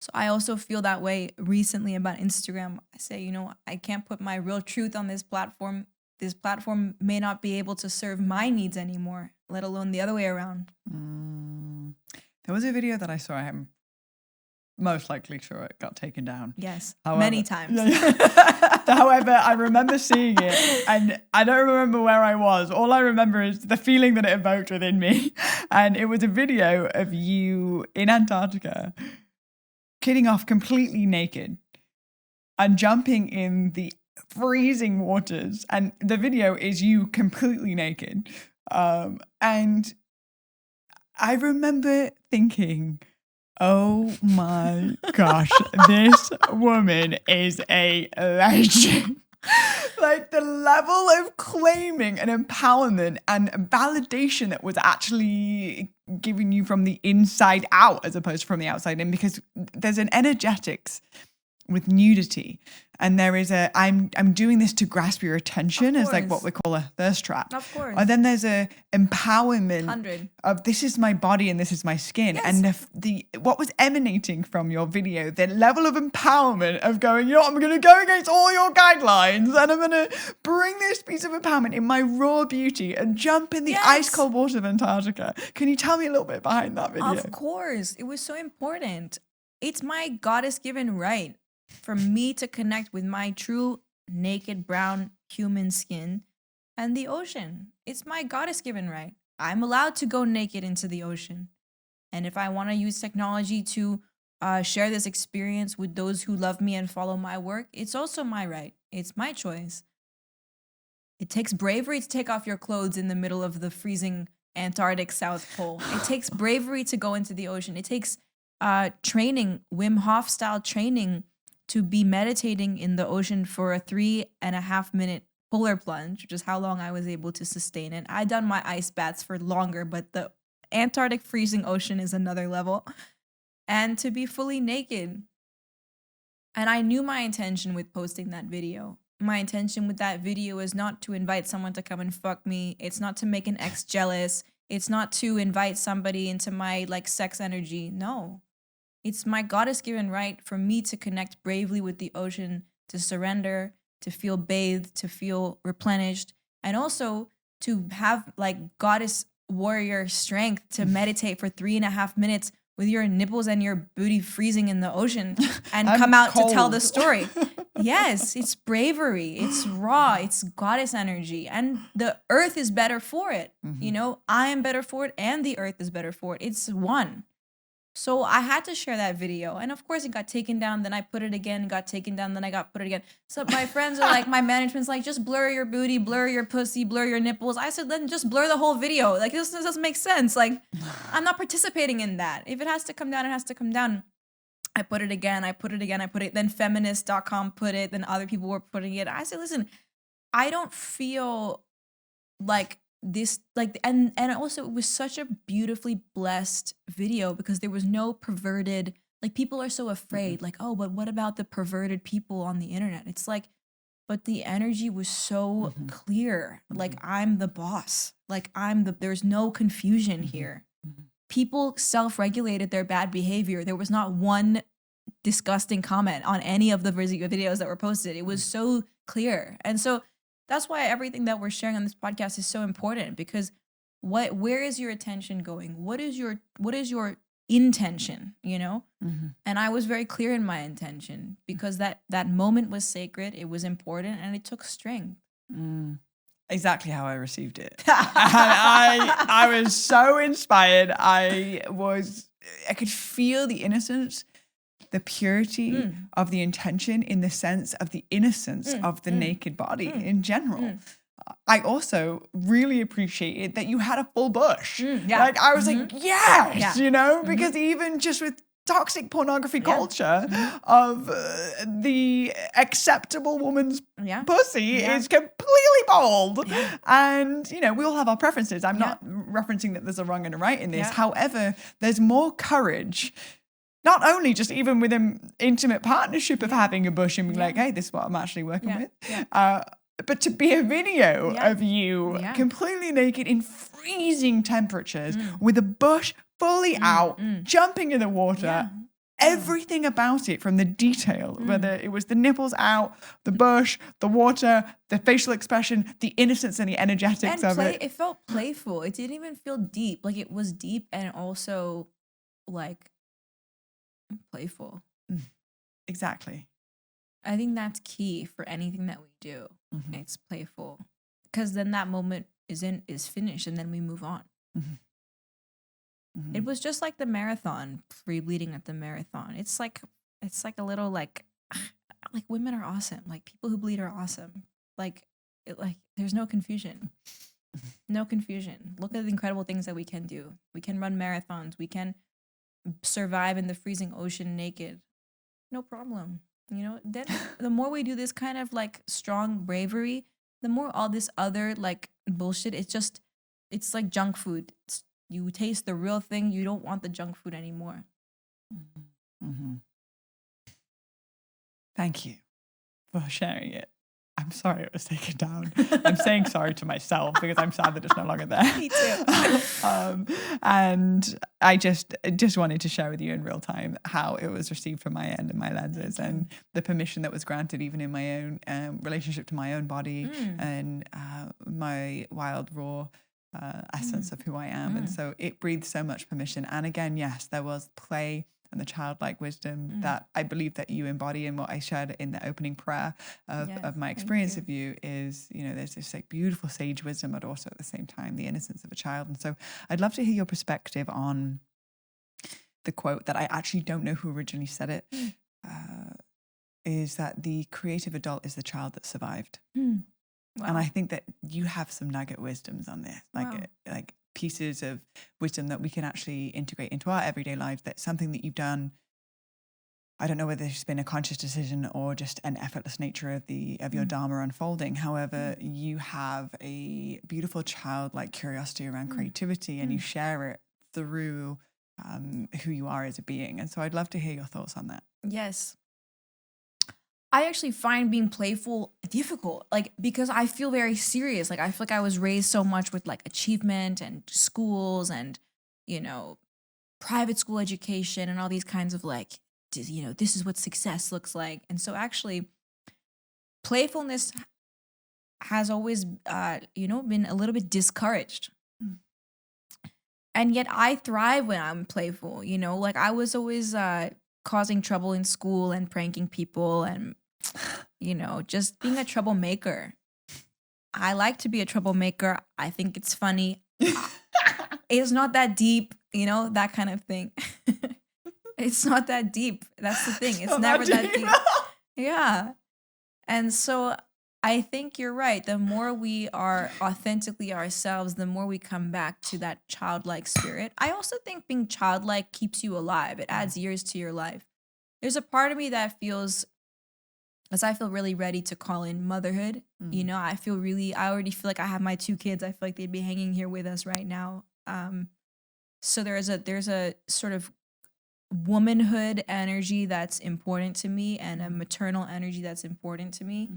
So I also feel that way recently about Instagram. I say, I can't put my real truth on this platform. This platform may not be able to serve my needs anymore, let alone the other way around. There was a video that I saw. I'm most likely sure it got taken down. Yes, many times. However, I remember seeing it and I don't remember where I was. All I remember is the feeling that it evoked within me. And it was a video of you in Antarctica, kidding off completely naked and jumping in the freezing waters. And the video is you completely naked. And I remember thinking, oh my gosh, this woman is a legend. Like the level of claiming and empowerment and validation that was actually giving you from the inside out as opposed to from the outside in, because there's an energetics with nudity. And there is I'm doing this to grasp your attention as like what we call a thirst trap. Of course. And then there's a empowerment 100. of this is my body and this is my skin. Yes. And the what was emanating from your video, the level of empowerment of going, I'm going to go against all your guidelines and I'm going to bring this piece of empowerment in my raw beauty and jump in the ice cold water of Antarctica. Can you tell me a little bit behind that video? Of course. It was so important. It's my goddess given right for me to connect with my true naked brown human skin and the ocean. It's my goddess given right. I'm allowed to go naked into the ocean. And if I want to use technology to share this experience with those who love me and follow my work, it's also my right. It's my choice. It takes bravery to take off your clothes in the middle of the freezing Antarctic South Pole. It takes bravery to go into the ocean. It takes training, Wim Hof style training, to be meditating in the ocean for a 3.5 minute polar plunge, which is how long I was able to sustain it. I'd done my ice baths for longer, but the Antarctic freezing ocean is another level. And to be fully naked. And I knew my intention with posting that video. My intention with that video is not to invite someone to come and fuck me. It's not to make an ex jealous. It's not to invite somebody into my sex energy. No. It's my goddess given right for me to connect bravely with the ocean, to surrender, to feel bathed, to feel replenished, and also to have goddess warrior strength to meditate for 3.5 minutes with your nipples and your booty freezing in the ocean and come out to tell the story. Yes, it's bravery. It's raw. It's goddess energy. And the earth is better for it. Mm-hmm. I am better for it and the earth is better for it. It's one. So I had to share that video. And of course it got taken down. Then I put it again, got taken down. Then I got put it again. So my friends are my management's just blur your booty, blur your pussy, blur your nipples. I said, then just blur the whole video. This doesn't make sense. I'm not participating in that. If it has to come down, it has to come down. I put it again. I put it. Then feminist.com put it. Then other people were putting it. I said, listen, I don't feel like this and also it was such a beautifully blessed video because there was no perverted people are so afraid oh, but what about the perverted people on the internet? It's but the energy was so clear. Like, I'm the boss. Like, there's no confusion here. People self-regulated their bad behavior. There was not one disgusting comment on any of the videos that were posted. It was so clear. And so that's why everything that we're sharing on this podcast is so important, because where is your attention going? What is your intention, you know? And I was very clear in my intention, because that moment was sacred, it was important, and it took strength. Exactly how I received it. And I was so inspired. I could feel the innocence, the purity of the intention, in the sense of the innocence of the naked body in general. I also really appreciated that you had a full bush. Like, I was like, yes, you know, because even just with toxic pornography culture of the acceptable woman's pussy is completely bald. And, you know, we all have our preferences. I'm not referencing that there's a wrong and a right in this. However, there's more courage, not only just even within intimate partnership of having a bush and being like, hey, this is what I'm actually working with. But to be a video of you completely naked in freezing temperatures with a bush fully out, jumping in the water, everything about it, from the detail, whether it was the nipples out, the bush, the water, the facial expression, the innocence and the energetics of it. It felt playful. It didn't even feel deep. Like, it was deep and also like playful. Exactly. I think that's key for anything that we do. It's playful, because then that moment is finished, and then we move on. It was just like the marathon, free bleeding at the marathon. It's like a little like women are awesome. Like, people who bleed are awesome. Like there's no confusion. No confusion. Look at the incredible things that we can do. We can run marathons. We can survive in the freezing ocean naked. No problem. You know, then the more we do this kind of like strong bravery, the more all this other like bullshit, it's like junk food. You taste the real thing. You don't want the junk food anymore. Thank you for sharing it. I'm sorry it was taken down. I'm saying sorry to myself because I'm sad that it's no longer there. Me too. And I just wanted to share with you in real time how it was received from my end and my lenses, and the permission that was granted even in my own relationship to my own body and my wild, raw essence of who I am. And so it breathed so much permission. And again, yes, there was play and the childlike wisdom that I believe that you embody, and what I shared in the opening prayer of my experience of you is, you know, there's this like beautiful sage wisdom, but also at the same time the innocence of a child. And so I'd love to hear your perspective on the quote that I actually don't know who originally said it, is that the creative adult is the child that survived. Wow. And I think that you have some nugget wisdoms on this, like pieces of wisdom that we can actually integrate into our everyday lives. That's something that you've done. I don't know whether it's been a conscious decision or just an effortless nature of your Dharma unfolding. However, you have a beautiful childlike curiosity around creativity, and you share it through who you are as a being. And so I'd love to hear your thoughts on that. Yes. I actually find being playful difficult, like, because I feel very serious. Like, I feel like I was raised so much with like achievement and schools and, you know, private school education and all these kinds of like, you know, this is what success looks like. And so actually playfulness has always, you know, been a little bit discouraged. And yet I thrive when I'm playful, you know, like I was always causing trouble in school and pranking people and, you know, just being a troublemaker. I like to be a troublemaker. I think it's funny. It's not that deep, you know, that kind of thing. It's not that deep. That's the thing. It's never that deep. Yeah. And so I think you're right. The more we are authentically ourselves, the more we come back to that childlike spirit. I also think being childlike keeps you alive. It adds years to your life. There's a part of me that feels, as I feel really ready to call in motherhood. You know, I already feel like I have my 2 kids. I feel like they'd be hanging here with us right now. So there's a sort of womanhood energy that's important to me and a maternal energy that's important to me.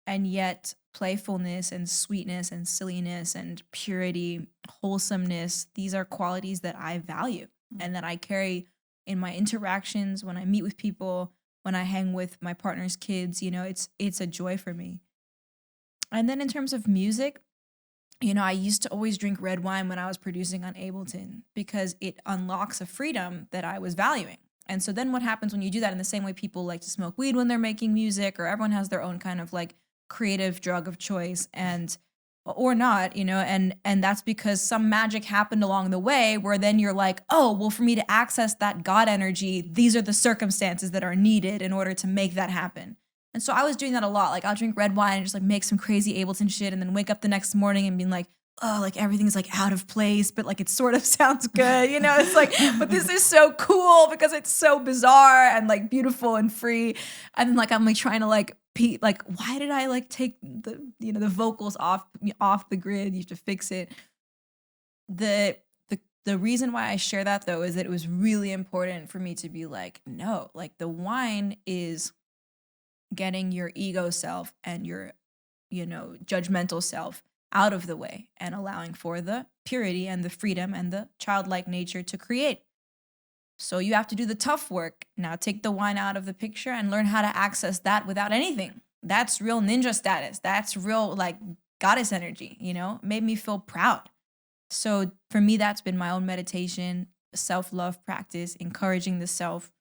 And yet playfulness and sweetness and silliness and purity, wholesomeness, these are qualities that I value and that I carry in my interactions, when I meet with people, when I hang with my partner's kids. You know, it's a joy for me. And then in terms of music, you know, I used to always drink red wine when I was producing on Ableton because it unlocks a freedom that I was valuing. And so then what happens when you do that, in the same way people like to smoke weed when they're making music, or everyone has their own kind of like creative drug of choice, and or not, you know, and that's because some magic happened along the way where then you're like, oh, well, for me to access that God energy, these are the circumstances that are needed in order to make that happen. And so I was doing that a lot. Like I'll drink red wine and just like make some crazy Ableton shit and then wake up the next morning and being like, oh, like everything's like out of place, but like it sort of sounds good, you know? It's like, but this is so cool because it's so bizarre and like beautiful and free. And then like I'm like trying to like why did I like take the, you know, the vocals off the grid? You have to fix it. The reason why I share that though is that it was really important for me to be like, no, like the wine is getting your ego self and your, you know, judgmental self out of the way and allowing for the purity and the freedom and the childlike nature to create. So you have to do the tough work. Now take the wine out of the picture and learn how to access that without anything. That's real ninja status. That's real like goddess energy, you know, made me feel proud. So for me, that's been my own meditation, self-love practice, encouraging the self,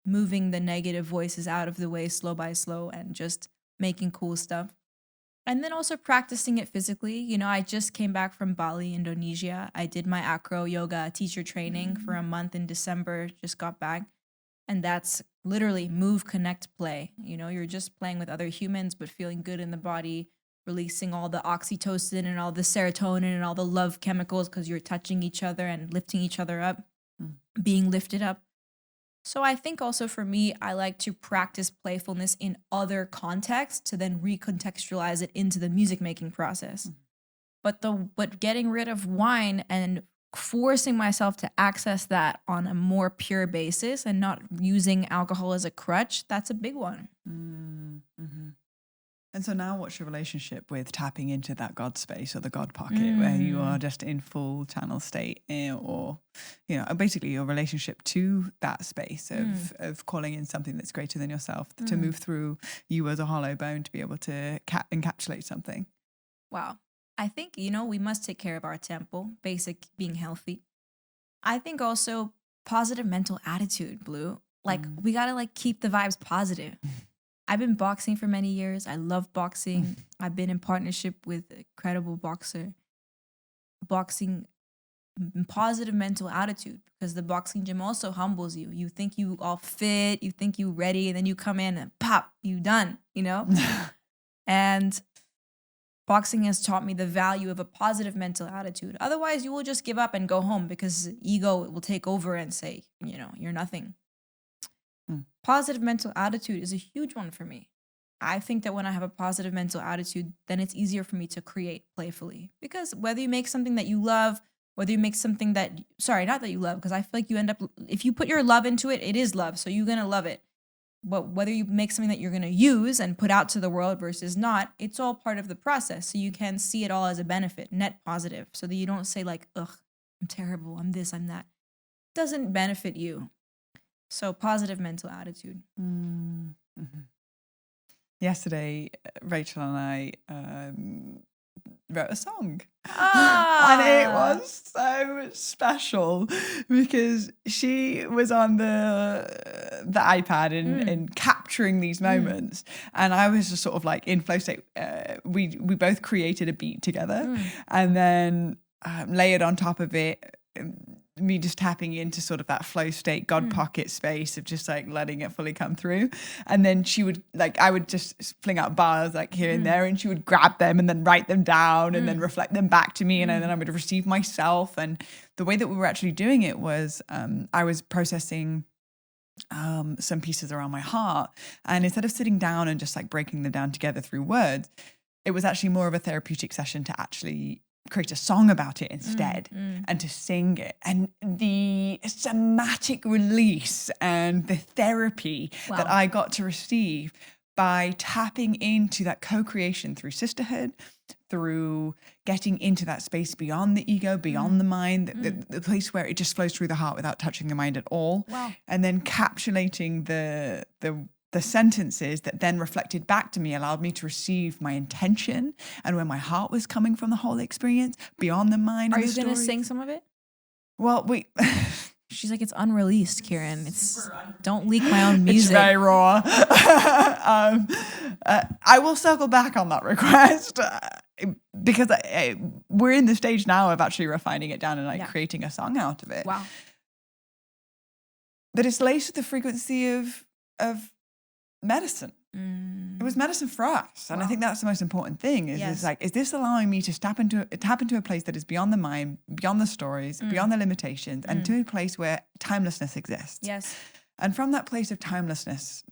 moving the negative voices out of the way slow by slow and just making cool stuff. And then also practicing it physically. You know, I just came back from Bali, Indonesia. I did my acro yoga teacher training for a month in December, just got back. And that's literally move, connect, play. You know, you're just playing with other humans, but feeling good in the body, releasing all the oxytocin and all the serotonin and all the love chemicals because you're touching each other and lifting each other up, being lifted up. So I think also for me, I like to practice playfulness in other contexts to then recontextualize it into the music making process. But getting rid of wine and forcing myself to access that on a more pure basis and not using alcohol as a crutch, that's a big one. Mm-hmm. And so now what's your relationship with tapping into that God space or the God pocket where you are just in full channel state, or, you know, basically your relationship to that space of calling in something that's greater than yourself to move through you as a hollow bone to be able to encapsulate something? Wow. I think, you know, we must take care of our temple, basic being healthy. I think also positive mental attitude, Blue. Like we got to like keep the vibes positive. I've been boxing for many years. I love boxing. I've been in partnership with a credible boxer. Boxing, positive mental attitude, because the boxing gym also humbles you. You think you all fit, you think you ready, and then you come in and pop, you done, you know? And boxing has taught me the value of a positive mental attitude. Otherwise, you will just give up and go home because ego will take over and say, you know, you're nothing. Positive mental attitude is a huge one for me. I think that when I have a positive mental attitude, then it's easier for me to create playfully. Because whether you make something that you love, whether you make something that, not that you love, because I feel like you end up, if you put your love into it, it is love. So you're going to love it. But whether you make something that you're going to use and put out to the world versus not, it's all part of the process. So you can see it all as a benefit, net positive. So that you don't say like, ugh, I'm terrible, I'm this, I'm that. It doesn't benefit you. So positive mental attitude. Mm-hmm. Yesterday, Rachel and I wrote a song. And it was so special because she was on the iPad and capturing these moments. And I was just sort of like in flow state. We both created a beat together and then layered on top of it me just tapping into sort of that flow state, God pocket space of just like letting it fully come through. And then she would like, I would just fling out bars like here and there, and she would grab them and then write them down and then reflect them back to me. And then I would receive myself. And the way that we were actually doing it was I was processing some pieces around my heart. And instead of sitting down and just like breaking them down together through words, it was actually more of a therapeutic session to actually create a song about it instead and to sing it. And the somatic release and the therapy that I got to receive by tapping into that co-creation through sisterhood, through getting into that space beyond the ego, beyond the mind, the place where it just flows through the heart without touching the mind at all. Wow. And then capsulating the sentences that then reflected back to me allowed me to receive my intention and where my heart was coming from the whole experience beyond the mind. Are you going to sing some of it? Well, She's like, it's unreleased, Kiran. Don't leak my own music. It's very raw. I will circle back on that request because we're in the stage now of actually refining it down and creating a song out of it. Wow. But it's laced with the frequency of medicine. It was medicine for us. And I think that's the most important thing is this allowing me to tap into a place that is beyond the mind, beyond the stories, beyond the limitations, and to a place where timelessness exists. Yes. And from that place of timelessness,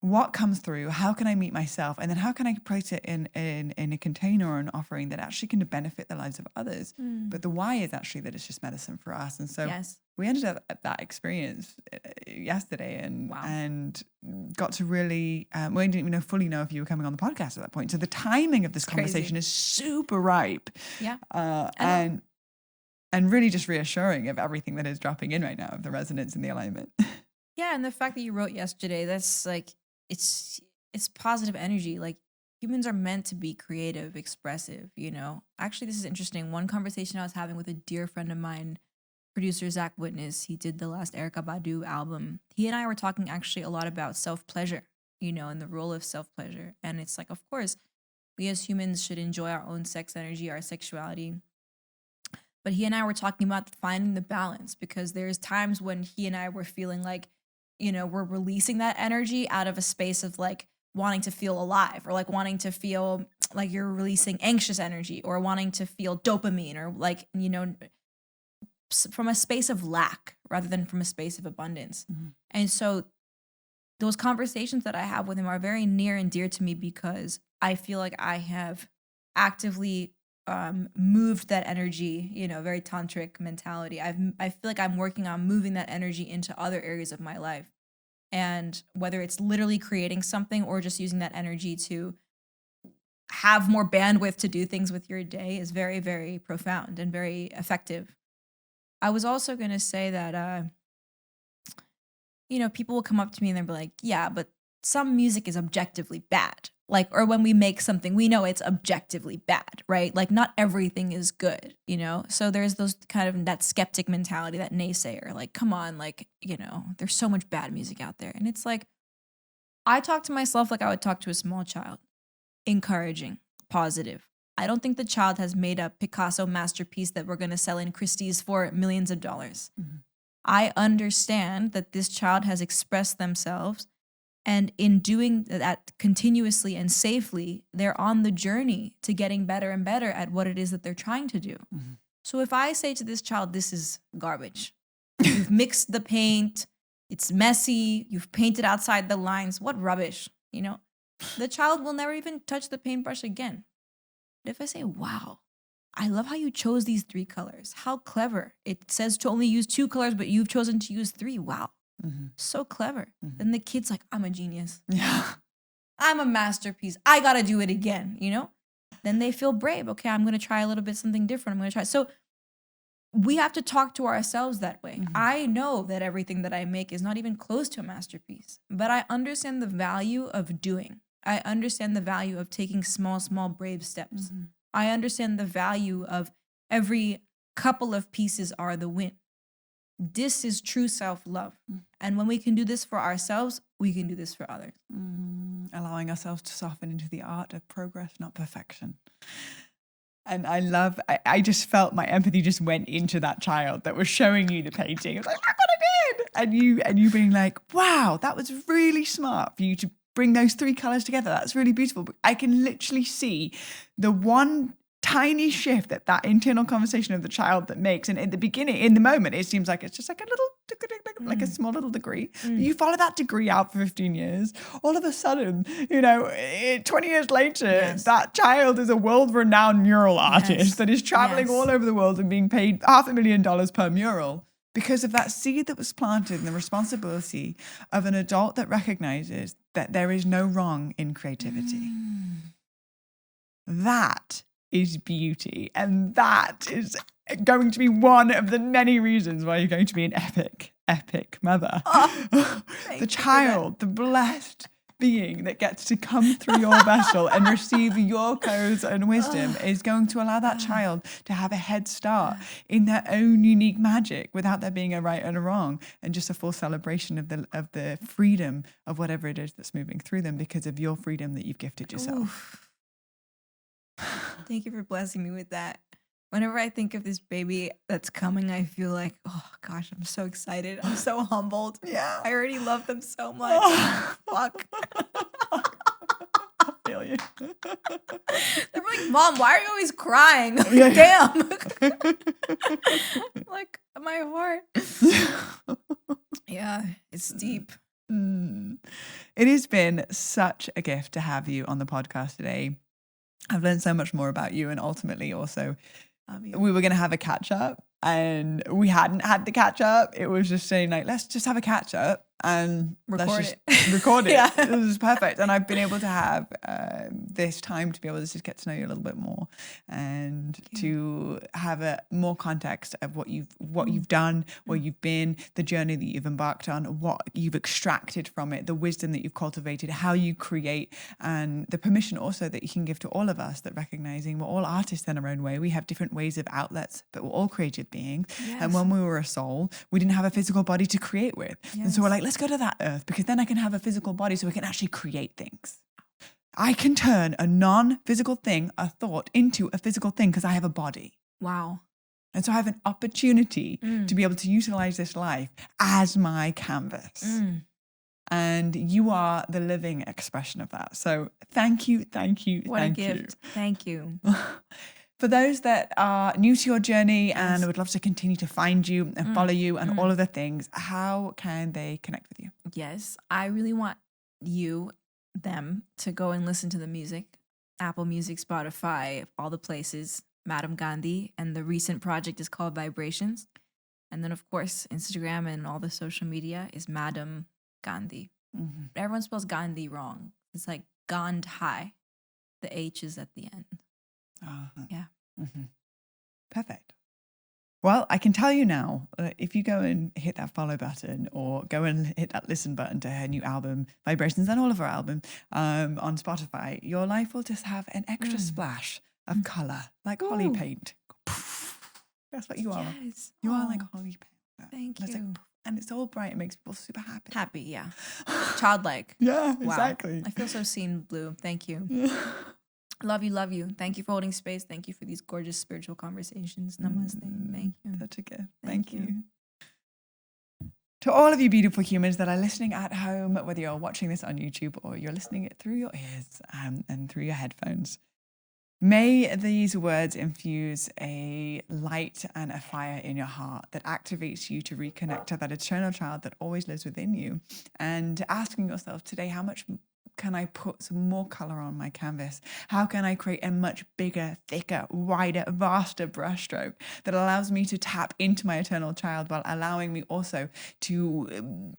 what comes through? How can I meet myself? And then how can I place it in a container or an offering that actually can benefit the lives of others? But the why is actually that it's just medicine for us. And so we ended up at that experience yesterday and got to really, we didn't even fully know if you were coming on the podcast at that point. So the timing of this conversation is super ripe. Yeah. And really just reassuring of everything that is dropping in right now, of the resonance and the alignment. Yeah. And the fact that you wrote yesterday, that's like, it's positive energy. Like, humans are meant to be creative, expressive, you know. Actually, this is interesting. One conversation I was having with a dear friend of mine, producer Zach Witness, he did the last Erykah Badu album. He and I were talking actually a lot about self-pleasure, you know, and the role of self-pleasure. And it's like, of course, we as humans should enjoy our own sex energy, our sexuality. But he and I were talking about finding the balance, because there's times when he and I were feeling like, you know, we're releasing that energy out of a space of like wanting to feel alive, or like wanting to feel like you're releasing anxious energy, or wanting to feel dopamine, or like, you know, from a space of lack rather than from a space of abundance. And so those conversations that I have with him are very near and dear to me, because I feel like I have actively moved that energy, you know, very tantric mentality. I feel like I'm working on moving that energy into other areas of my life. And whether it's literally creating something or just using that energy to have more bandwidth to do things with your day is very, very profound and very effective. I was also going to say that, you know, people will come up to me and they'll be like, yeah, but some music is objectively bad. Like, or when we make something, we know it's objectively bad, right? Like, not everything is good, you know? So there's those kind of, that skeptic mentality, that naysayer, like, come on, like, you know, there's so much bad music out there. And it's like, I talk to myself like I would talk to a small child, encouraging, positive. I don't think the child has made a Picasso masterpiece that we're going to sell in Christie's for millions of dollars. I understand that this child has expressed themselves, and in doing that continuously and safely, they're on the journey to getting better and better at what it is that they're trying to do. So if I say to this child, this is garbage, you've mixed the paint, it's messy, you've painted outside the lines, what rubbish, you know, the child will never even touch the paintbrush again. But if I say, wow, I love how you chose these 3 colors. How clever. It says to only use 2 colors, but you've chosen to use 3. Wow. So clever. Then the kid's like, I'm a genius. Yeah. I'm a masterpiece. I got to do it again, you know? Then they feel brave. Okay, I'm going to try a little bit something different. I'm going to try. So we have to talk to ourselves that way. I know that everything that I make is not even close to a masterpiece, but I understand the value of doing. I understand the value of taking small, small, brave steps. I understand the value of every couple of pieces are the win. This is true self-love. And when we can do this for ourselves, we can do this for others. Allowing ourselves to soften into the art of progress, not perfection. And I just felt my empathy just went into that child that was showing you the painting. It was like, look what I did. And you being like, wow, that was really smart for you to bring those 3 colors together. That's really beautiful. But I can literally see the one tiny shift that internal conversation of the child that makes. And in the beginning, in the moment, it seems like it's just like a little, like a small little degree. But you follow that degree out for 15 years. All of a sudden, you know, 20 years later, that child is a world-renowned mural artist that is traveling all over the world and being paid $500,000 per mural. because of that seed that was planted and the responsibility of an adult that recognizes that there is no wrong in creativity. That is beauty. And that is going to be one of the many reasons why you're going to be an epic mother. The child, the blessed being that gets to come through your vessel and receive your codes and wisdom is going to allow that child to have a head start in their own unique magic without there being a right and a wrong, and just a full celebration of the freedom of whatever it is that's moving through them because of your freedom that you've gifted yourself. Thank you for blessing me with that. Whenever I think of this baby that's coming, I feel like, oh gosh, I'm so excited. I'm so humbled. Yeah. I already love them so much. Fuck. I feel you. They're like, Mom, why are you always crying? Yeah. Damn. Like, my heart. Yeah, it's deep. It has been such a gift to have you on the podcast today. I've learned so much more about you, and ultimately also we were going to have a catch up, and we hadn't had the catch up. It was just saying like, let's just have a catch up and record it. Yeah. This is perfect. And I've been able to have this time to be able to just get to know you a little bit more, and to have a more context of what you've done, where you've been, the journey that you've embarked on, what you've extracted from it, the wisdom that you've cultivated, how you create, and the permission also that you can give to all of us, that recognizing we're all artists in our own way. We have different ways of outlets, but we're all creative beings. Yes. And when we were a soul, we didn't have a physical body to create with. Yes. And so we're like, let's go to that earth, because then I can have a physical body so we can actually create things. I can turn a non-physical thing, a thought, into a physical thing because I have a body. Wow. And so I have an opportunity to be able to utilize this life as my canvas. And you are the living expression of that. So thank you. What a gift. Thank you. For those that are new to your journey and would love to continue to find you and follow you and all of the things, how can they connect with you? Yes, I really want them to go and listen to the music. Apple Music, Spotify, all the places. Madame Gandhi, and the recent project is called Vibrations. And then, of course, Instagram and all the social media is Madame Gandhi. Mm-hmm. Everyone spells Gandhi wrong. It's like Gandhi. The H is at the end. Uh-huh. Yeah. Mm-hmm. Perfect. Well, I can tell you now, if you go and hit that follow button or go and hit that listen button to her new album, Vibrations, and all of her album on Spotify, your life will just have an extra splash of color, like Holly paint. That's what you are. Yes. You are like Holly paint. Thank and you. It's like, and it's all bright. It makes people super happy. Happy, yeah. Childlike. Yeah, Wow. exactly. I feel so seen, Blue. Thank you. Love you. Thank you for holding space. Thank you for these gorgeous spiritual conversations. Namaste. Thank you. Such a gift. Thank you. To all of you beautiful humans that are listening at home, whether you're watching this on YouTube or you're listening it through your ears and through your headphones, may these words infuse a light and a fire in your heart that activates you to reconnect to that eternal child that always lives within you, and asking yourself today, how much can I put some more color on my canvas? How can I create a much bigger, thicker, wider, vaster brushstroke that allows me to tap into my eternal child while allowing me also to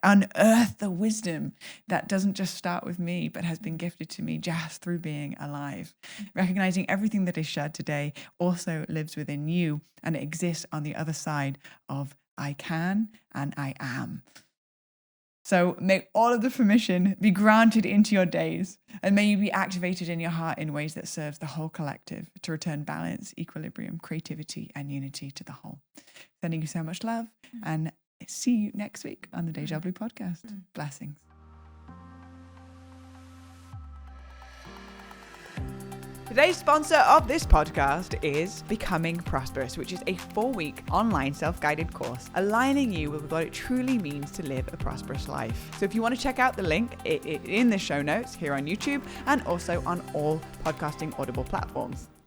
unearth the wisdom that doesn't just start with me, but has been gifted to me just through being alive. Recognizing everything that is shared today also lives within you, and it exists on the other side of I can and I am. So may all of the permission be granted into your days, and may you be activated in your heart in ways that serves the whole collective to return balance, equilibrium, creativity, and unity to the whole. Sending you so much love, and see you next week on the Deja Blu Podcast. Blessings. Today's sponsor of this podcast is Becoming Prosperous, which is a 4-week online self-guided course aligning you with what it truly means to live a prosperous life. So if you want to check out the link, it in the show notes here on YouTube and also on all podcasting Audible platforms.